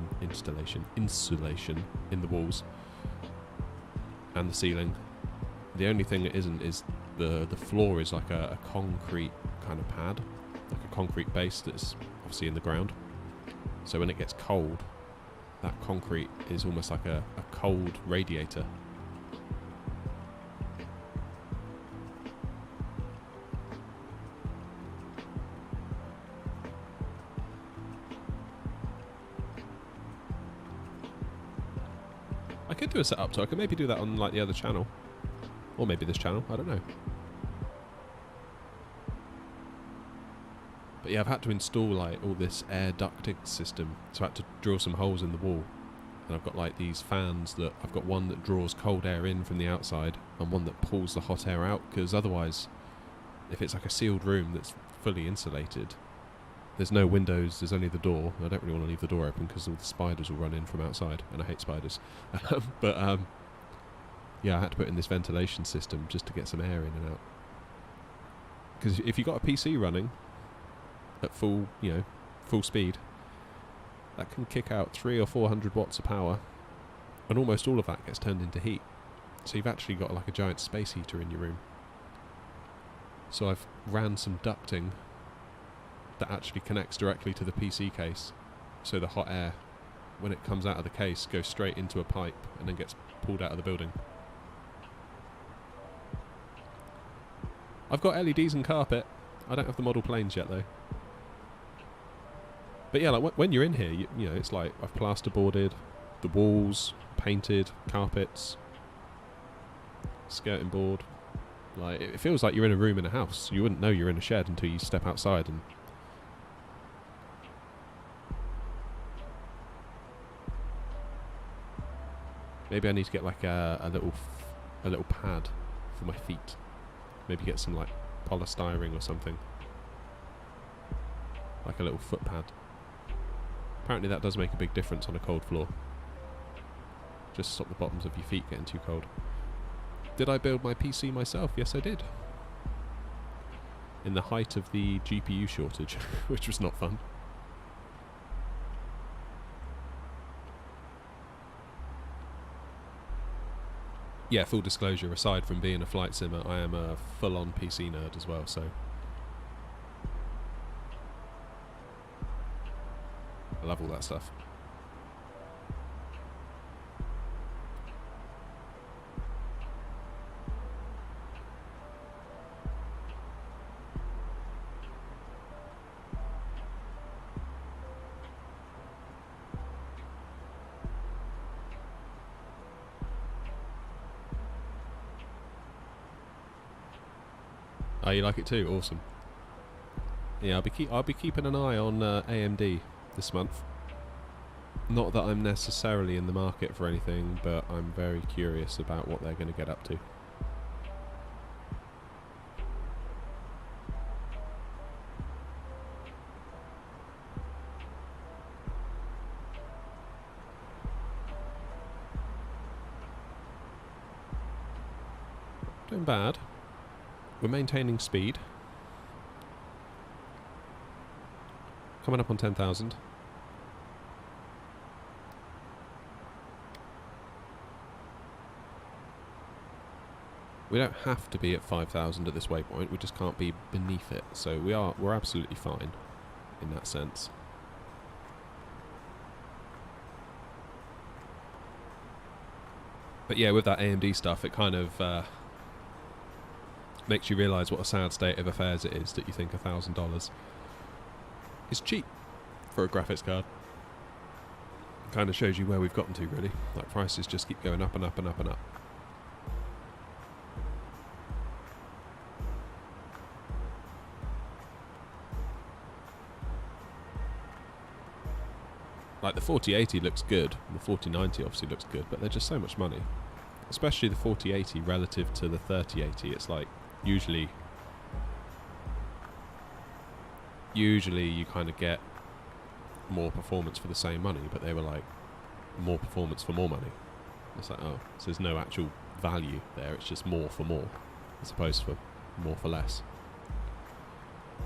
in the walls and the ceiling. The only thing it isn't is the floor is like a concrete kind of pad, like a concrete base that's obviously in the ground. So when it gets cold, that concrete is almost like a cold radiator. I could do a setup, so I could maybe do that on like the other channel. Or maybe this channel, I don't know. But yeah, I've had to install like all this air ducting system, so I had to drill some holes in the wall. And I've got like these fans that, I've got one that draws cold air in from the outside and one that pulls the hot air out, because otherwise, if it's like a sealed room that's fully insulated, there's no windows, there's only the door. I don't really want to leave the door open because all the spiders will run in from outside, and I hate spiders. Yeah, I had to put in this ventilation system just to get some air in and out. Because if you've got a PC running at full speed, that can kick out 300 or 400 watts of power, and almost all of that gets turned into heat. So you've actually got like a giant space heater in your room. So I've ran some ducting that actually connects directly to the PC case, so the hot air, when it comes out of the case, goes straight into a pipe and then gets pulled out of the building. I've got LEDs and carpet. I don't have the model planes yet though. But yeah, like when you're in here, you know, it's like I've plasterboarded the walls, painted carpets, skirting board. Like it feels like you're in a room in a house. You wouldn't know you're in a shed until you step outside. And maybe I need to get like a little pad for my feet. Maybe get some like polystyrene or something, like a little foot pad. Apparently that does make a big difference on a cold floor. Just stop the bottoms of your feet getting too cold. Did I build my PC myself? Yes, I did. In the height of the GPU shortage, which was not fun. Yeah, full disclosure, aside from being a flight simmer, I am a full-on PC nerd as well, so I love all that stuff. Oh, you like it too? Awesome. Yeah, I'll be keeping an eye on AMD this month. Not that I'm necessarily in the market for anything, but I'm very curious about what they're going to get up to. Doing bad. We're maintaining speed. Coming up on 10,000. We don't have to be at 5,000 at this waypoint, we just can't be beneath it. So we're absolutely fine in that sense. But yeah, with that AMD stuff, it kind of makes you realise what a sad state of affairs it is that you think $1,000 is cheap for a graphics card. Kind of shows you where we've gotten to, really. Like, prices just keep going up and up and up and up. Like, the 4080 looks good, and the 4090 obviously looks good, but they're just so much money. Especially the 4080 relative to the 3080, it's like, usually you kind of get more performance for the same money, but they were like more performance for more money. It's like, oh, so there's no actual value there, it's just more for more as opposed to more for less,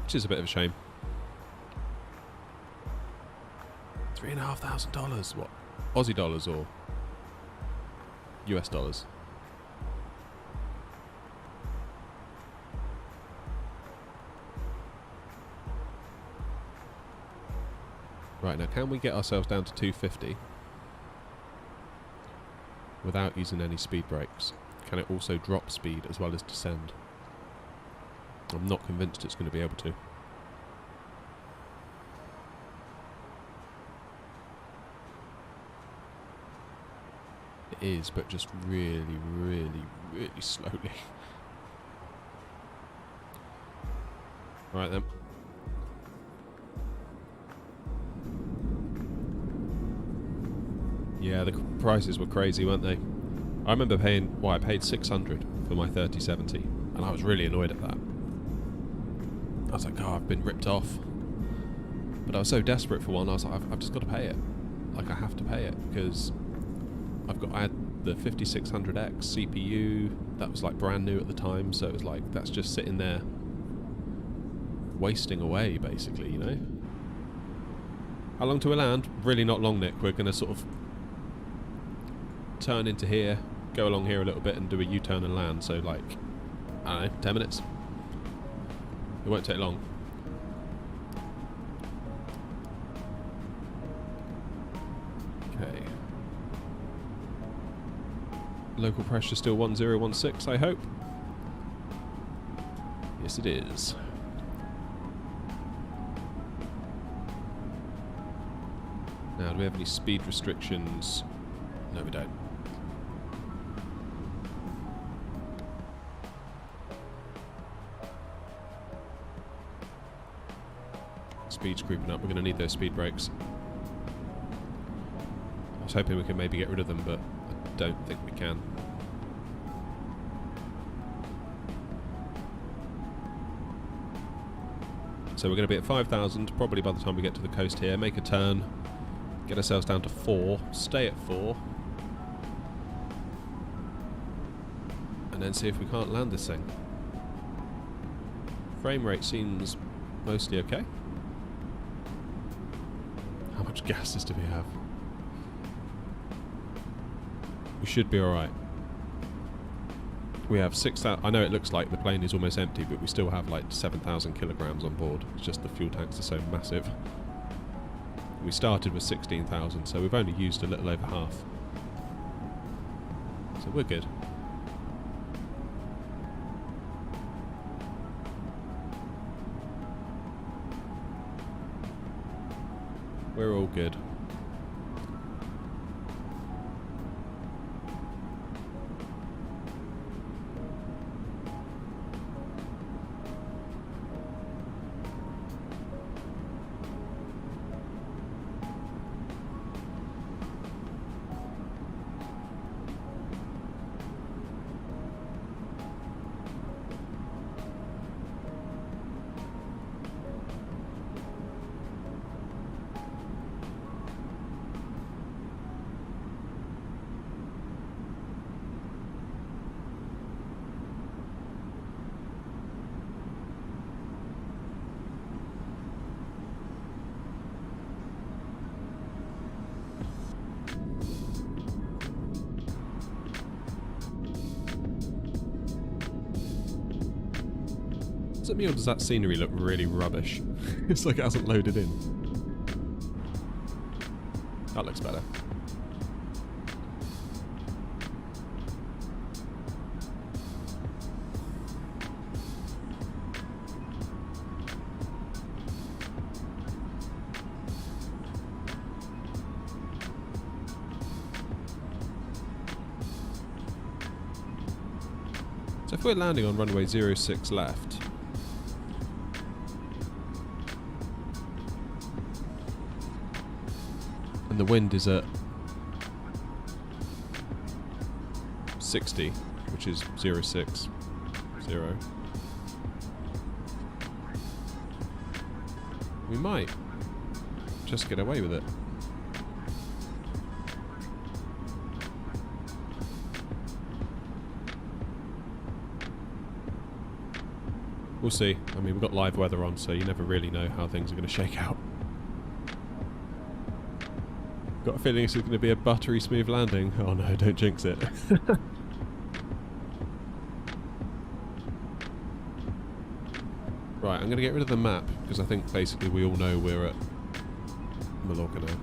which is a bit of a shame. $3,500. What? Aussie dollars or US dollars? Right, now can we get ourselves down to 250 without using any speed brakes? Can it also drop speed as well as descend? I'm not convinced it's going to be able to. It is, but just really, really, really slowly. Right then. Yeah, the prices were crazy, weren't they? I remember paying, well, I paid 600 for my 3070, and I was really annoyed at that. I was like, oh, I've been ripped off. But I was so desperate for one, I was like, I've just got to pay it. Like, I have to pay it, because I had the 5600X CPU, that was like brand new at the time, so it was like, that's just sitting there wasting away, basically, you know? How long till we land? Really not long, Nick. We're going to sort of turn into here, go along here a little bit and do a U-turn and land, so like, I don't know, 10 minutes? It won't take long. Okay. Local pressure still 1016, I hope. Yes, it is. Now, do we have any speed restrictions? No, we don't. Speed's creeping up. We're going to need those speed brakes. I was hoping we could maybe get rid of them, but I don't think we can. So we're going to be at 5,000 probably by the time we get to the coast here. Make a turn, get ourselves down to 4, stay at 4, and then see if we can't land this thing. Frame rate seems mostly okay. How much gases do we have? We should be alright. We have 6,000. I know it looks like the plane is almost empty, but we still have like 7,000 kilograms on board. It's just the fuel tanks are so massive. We started with 16,000, so we've only used a little over half. So we're good. We're all good. Does it mean, or does that scenery look really rubbish? It's like it hasn't loaded in. That looks better. So if we're landing on runway 06 left, and the wind is at 60, which is 060. We might just get away with it. We'll see. I mean, we've got live weather on, so you never really know how things are going to shake out. Got a feeling this is going to be a buttery smooth landing. Oh no, don't jinx it. Right, I'm going to get rid of the map, because I think basically we all know we're at Mallorca now.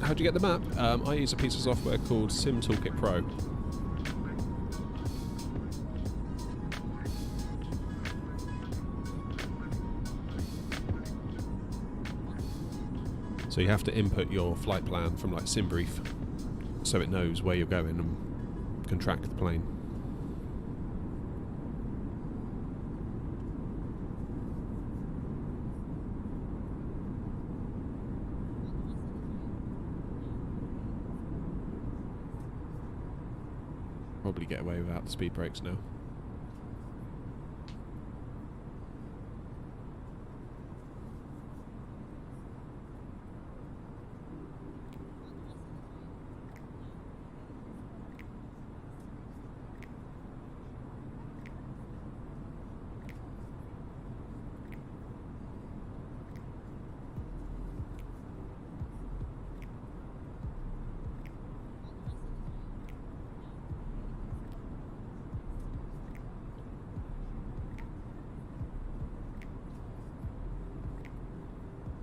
How do you get the map? I use a piece of software called Sim Toolkit Pro. So you have to input your flight plan from like SimBrief, so it knows where you're going and can track the plane. Probably get away without the speed brakes now.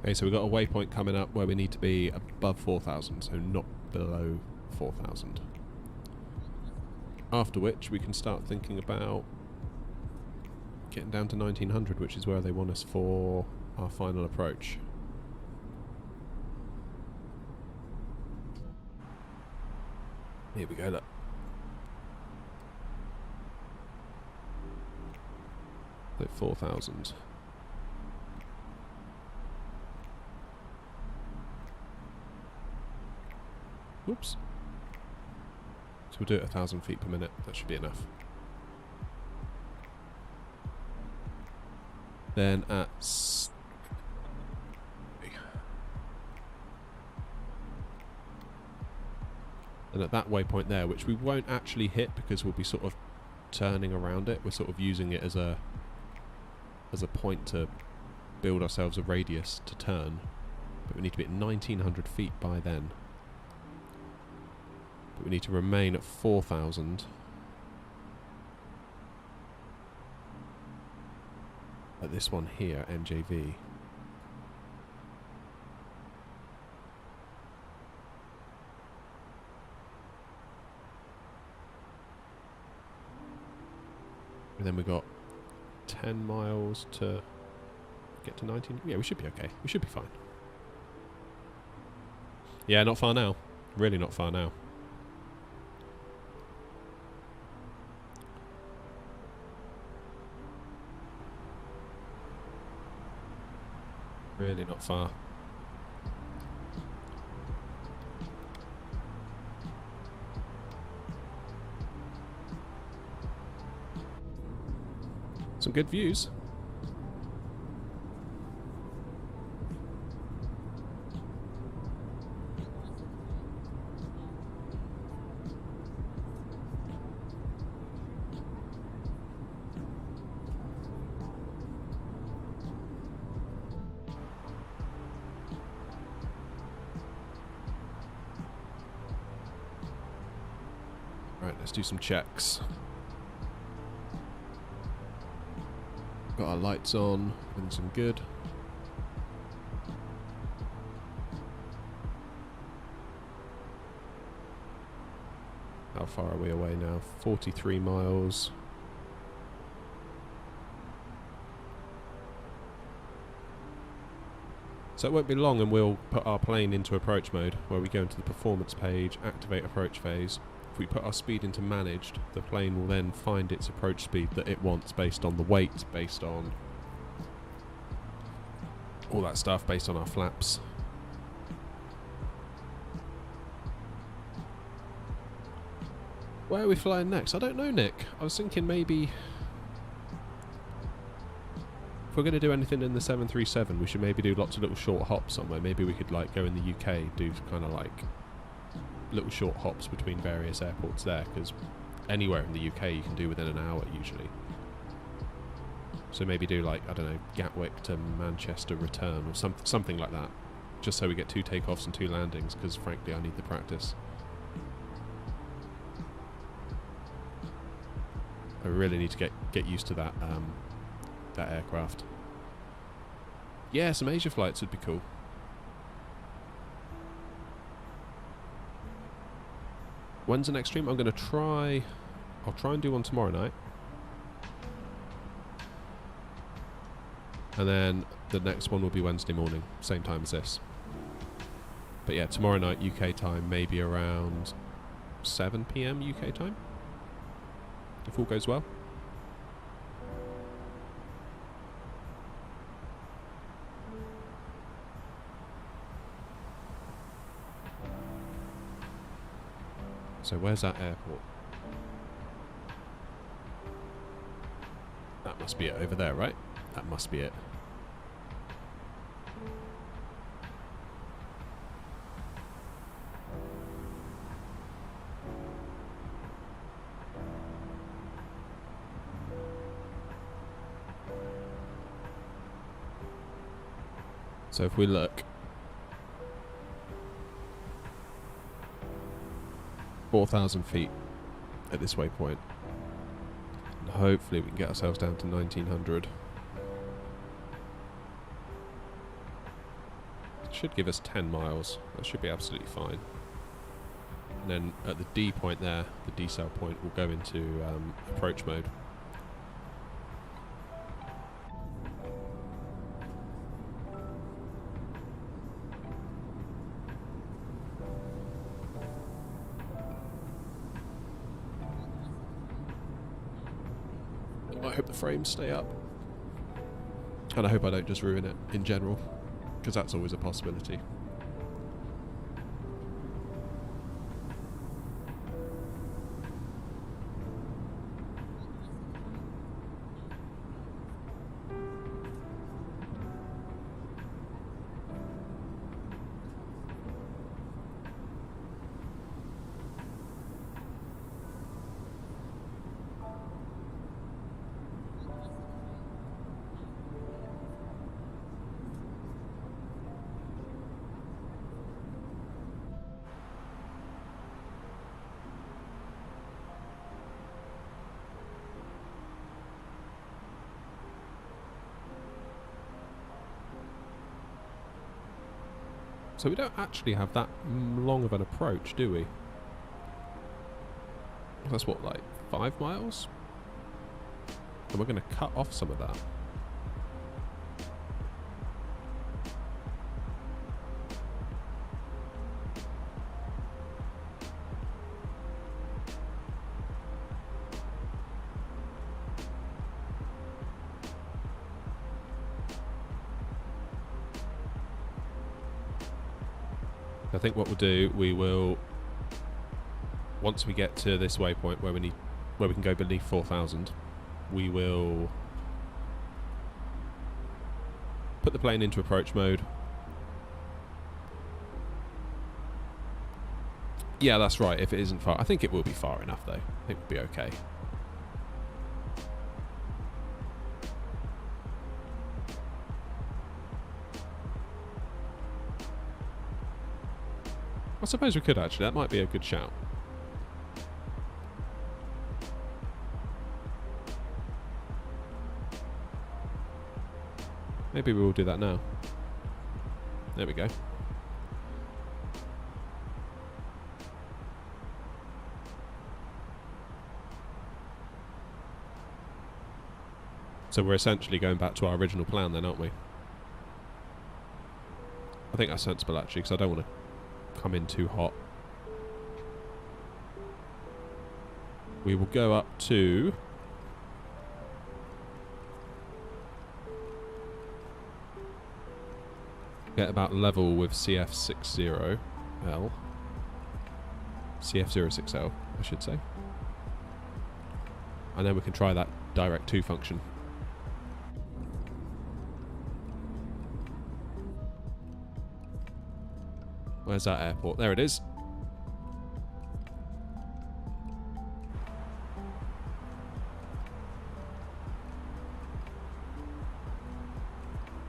Okay, so we've got a waypoint coming up where we need to be above 4,000, so not below 4,000. After which we can start thinking about getting down to 1,900, which is where they want us for our final approach. Here we go, look. So 4,000. Oops. So we'll do it 1,000 feet per minute. That should be enough. Then at that waypoint there, which we won't actually hit because we'll be sort of turning around it. We're sort of using it as a point to build ourselves a radius to turn. But we need to be at 1,900 feet by then. But we need to remain at 4,000 at this one here, NJV. And then we got 10 miles to get to 19. Yeah, we should be okay. We should be fine. Yeah, not far now. Really not far now. Really not far. Some good views. Right, let's do some checks. Got our lights on, and some good. How far are we away now? 43 miles. So it won't be long and we'll put our plane into approach mode, where we go into the performance page, activate approach phase. If we put our speed into managed, the plane will then find its approach speed that it wants based on the weight, based on all that stuff, based on our flaps. Where are we flying next? I don't know, Nick. I was thinking maybe If we're going to do anything in the 737, we should maybe do lots of little short hops somewhere. Maybe we could like go in the UK, do kind of like little short hops between various airports there, because anywhere in the UK you can do within an hour usually. So maybe do like, I don't know, Gatwick to Manchester return or something like that, just so we get 2 takeoffs and 2 landings, because frankly I need the practice. I really need to get used to that that aircraft. Yeah, some Asia flights would be cool. When's the next stream? I'm going to try... I'll try and do one tomorrow night. And then the next one will be Wednesday morning, same time as this. But yeah, tomorrow night UK time, maybe around 7 PM UK time, if all goes well. So where's that airport? That must be it over there, right? That must be it. So if we look, 4,000 feet at this waypoint, and hopefully we can get ourselves down to 1,900. It should give us 10 miles. That should be absolutely fine. And then at the D point there, the decel point, we'll go into approach mode. I hope the frames stay up, and I hope I don't just ruin it in general, because that's always a possibility. So we don't actually have that long of an approach, do we? That's what, like 5 miles? And we're going to cut off some of that. I think what we'll do, we will, once we get to this waypoint where we can go beneath 4,000, we will put the plane into approach mode. Yeah, that's right. If it isn't far, I think it will be far enough though. I think we'll be okay. I suppose we could actually. That might be a good shout. Maybe we will do that now. There we go. So we're essentially going back to our original plan then, aren't we? I think that's sensible actually, because I don't want to come in too hot. We will go up to get about level with CF60L, CF06L I should say, and then we can try that direct to function. Where's that airport? There it is.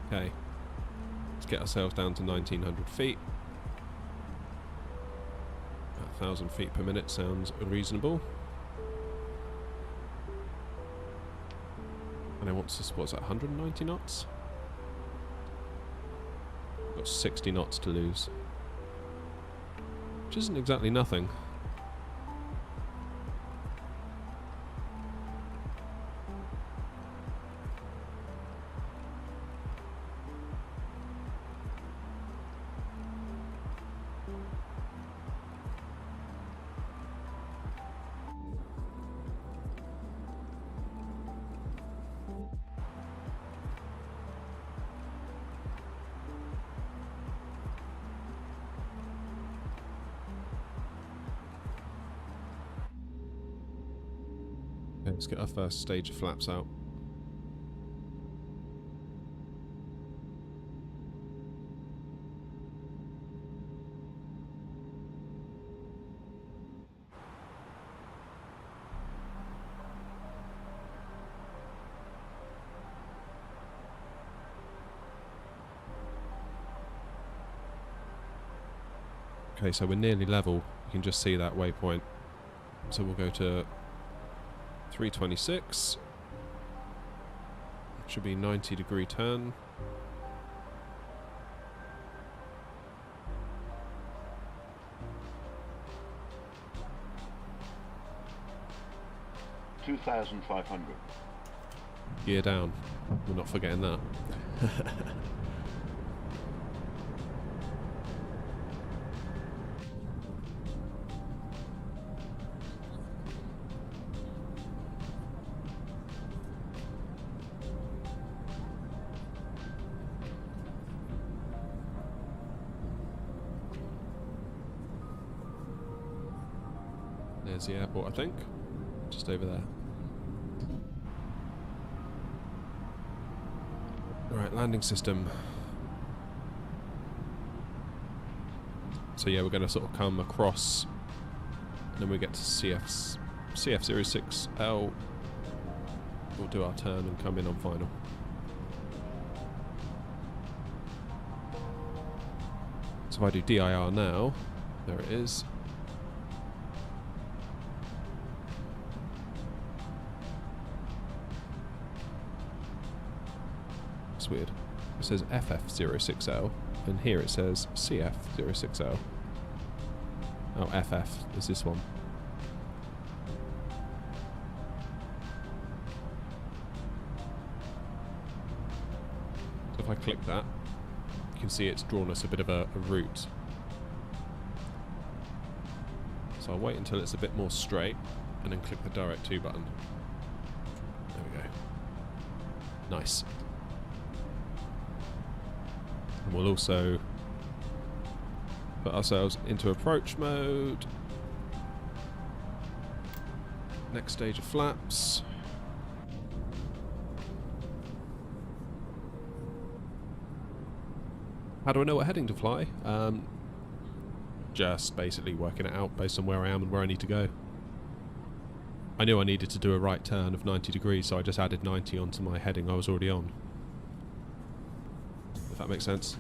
Okay. Let's get ourselves down to 1900 feet. 1,000 feet per minute sounds reasonable. And I want to, what's that, 190 knots? Got 60 knots to lose. Which isn't exactly nothing. Okay, let's get our first stage of flaps out. Okay, so we're nearly level. You can just see that waypoint. So we'll go to 326. Should be 90-degree turn. $2,500. Gear down. We're not forgetting that. There's the airport, I think. Just over there. Alright, landing system. So yeah, we're going to sort of come across, and then we get to CF06L. We'll do our turn and come in on final. So if I do DIR now, there it is. It's weird. It says FF06L, and here it says CF06L. Oh, FF is this one. So if I click that, you can see it's drawn us a bit of a route. So I'll wait until it's a bit more straight, and then click the Direct To button. There we go. Nice. And we'll also put ourselves into approach mode. Next stage of flaps. How do I know what heading to fly? Just basically working it out based on where I am and where I need to go. I knew I needed to do a right turn of 90 degrees, so I just added 90 onto my heading I was already on. If that makes sense.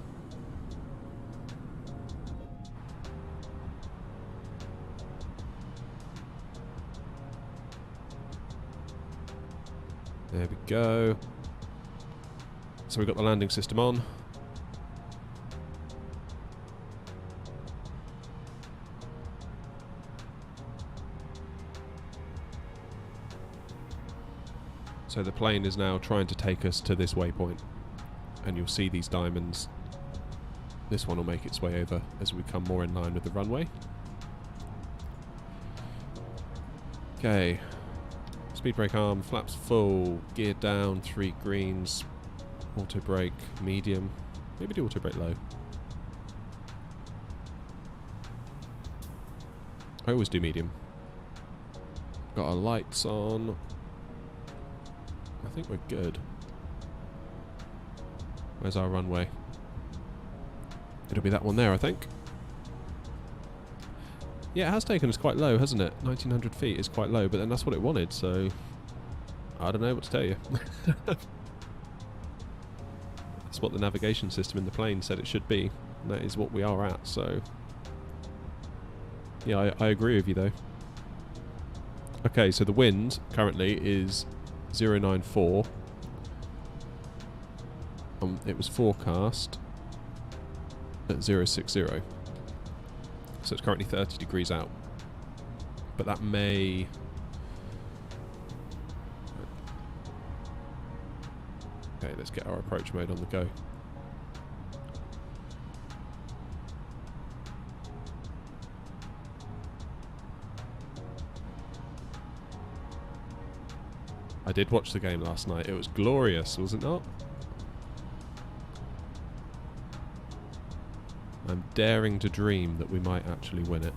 There we go. So we've got the landing system on. So the plane is now trying to take us to this waypoint. And you'll see these diamonds. This one will make its way over as we come more in line with the runway. Okay. Speed brake arm, flaps full, gear down, 3 greens, auto brake, medium. Maybe do auto brake low. I always do medium. Got our lights on. I think we're good. Where's our runway? It'll be that one there, I think. Yeah, it has taken us quite low, hasn't it? 1900 feet is quite low, but then that's what it wanted, so I don't know what to tell you. That's what the navigation system in the plane said it should be, and that is what we are at, so yeah, I agree with you though. Okay, so the wind currently is 094. It was forecast at 060. So it's currently 30 degrees out. But that may... Okay, let's get our approach mode on the go. I did watch the game last night. It was glorious, was it not? I'm daring to dream that we might actually win it.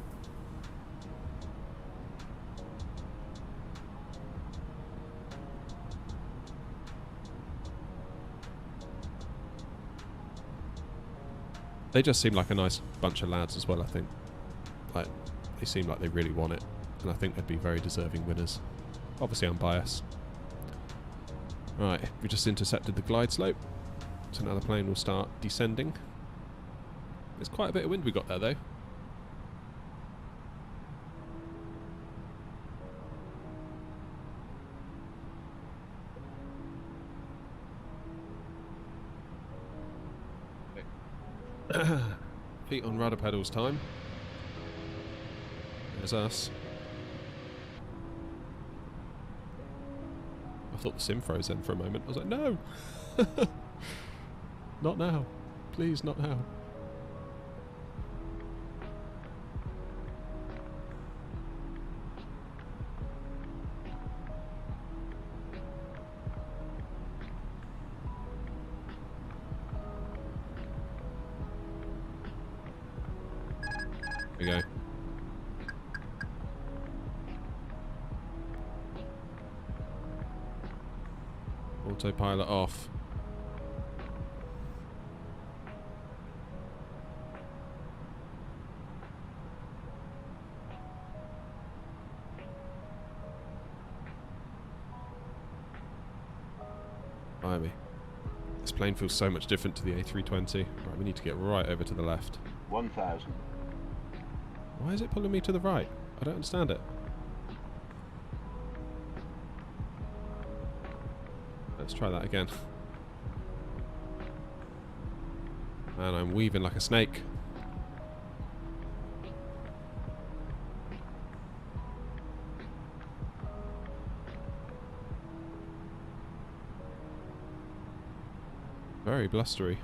They just seem like a nice bunch of lads as well, I think. Like, they seem like they really want it, and I think they'd be very deserving winners. Obviously I'm biased. Right, we just intercepted the glide slope, so now the plane will start descending. There's quite a bit of wind we got there though. Feet on rudder pedals time. There's us. I thought the sim froze then for a moment. I was like, no! Not now. Please, not now. There we go. Autopilot off. Blimey. This plane feels so much different to the A320. Right, we need to get right over to the left. 1000. Why is it pulling me to the right? I don't understand it. Let's try that again. And I'm weaving like a snake. Very blustery.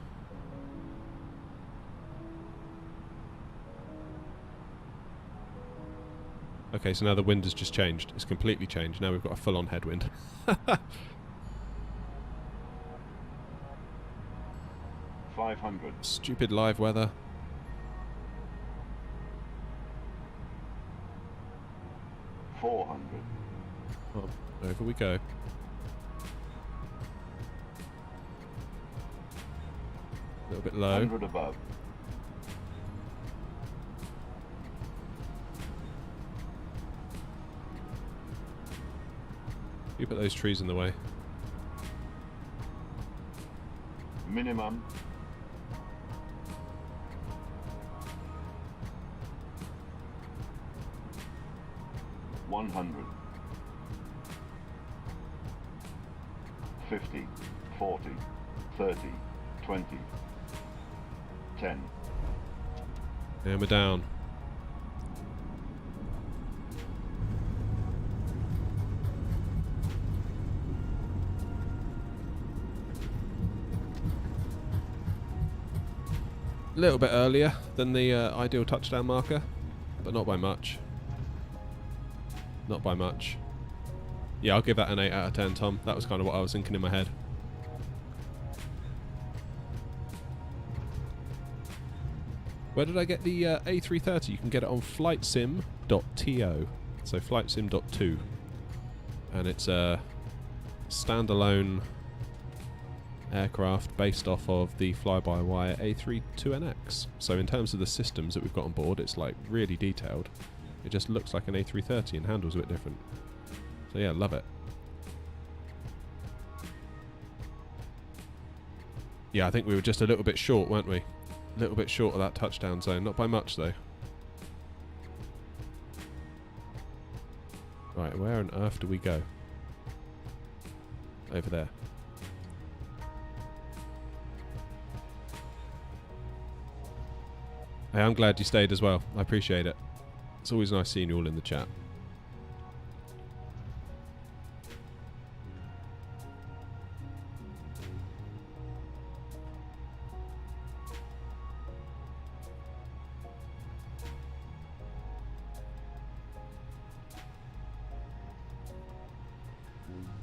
Okay, so now the wind has just changed. It's completely changed. Now we've got a full-on headwind. 500. Stupid live weather. 400. Oh, over we go. A little bit low. 100 above. You put those trees in the way. Minimum. $100. 50, 40, 30, 20, 10. And we're down. A little bit earlier than the ideal touchdown marker, but not by much. Not by much. Yeah, I'll give that an 8 out of 10, Tom. That was kind of what I was thinking in my head. Where did I get the A330? You can get it on flightsim.to. So flightsim.to. And it's a standalone aircraft based off of the fly-by-wire A320NX. So in terms of the systems that we've got on board, it's like really detailed. It just looks like an A330 and handles a bit different. So yeah, love it. Yeah, I think we were just a little bit short, weren't we? A little bit short of that touchdown zone. Not by much, though. Right, where on earth do we go? Over there. Hey, I'm glad you stayed as well. I appreciate it. It's always nice seeing you all in the chat.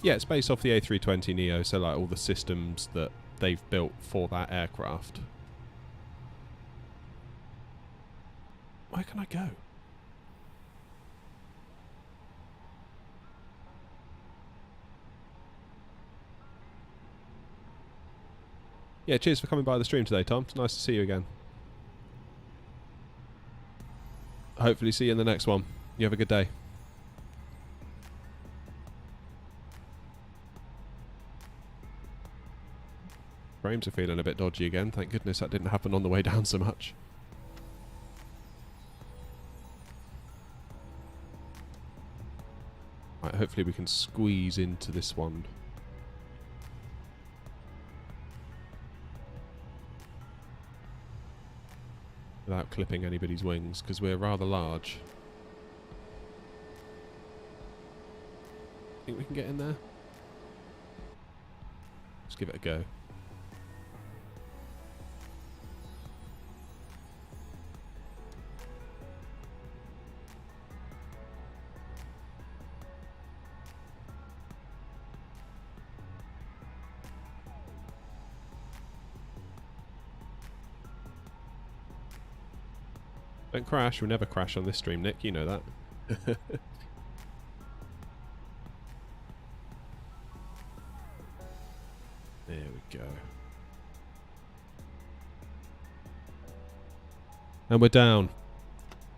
Yeah, it's based off the A320neo, so like all the systems that they've built for that aircraft. Where can I go? Yeah, cheers for coming by the stream today, Tom. It's nice to see you again. Hopefully see you in the next one. You have a good day. Frames are feeling a bit dodgy again. Thank goodness that didn't happen on the way down so much. Right, hopefully we can squeeze into this one. Without clipping anybody's wings, because we're rather large. Think we can get in there? Let's give it a go. Don't crash, we'll never crash on this stream, Nick, you know that. There we go. And we're down.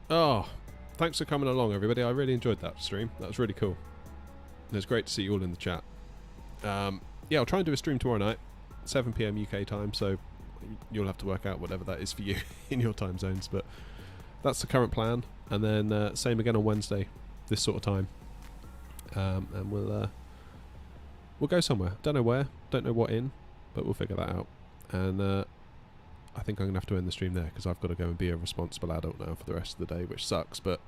Oh, thanks for coming along, everybody. I really enjoyed that stream. That was really cool. It was great to see you all in the chat. Yeah, I'll try and do a stream tomorrow night, 7 PM UK time, so you'll have to work out whatever that is for you in your time zones, but that's the current plan. And then same again on Wednesday, this sort of time. And we'll go somewhere. Don't know where, don't know what in, but we'll figure that out. And I think I'm going to have to end the stream there because I've got to go and be a responsible adult now for the rest of the day, which sucks, but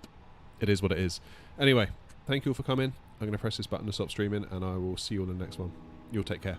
it is what it is. Anyway, thank you all for coming. I'm going to press this button to stop streaming, and I will see you all in the next one. You'll take care.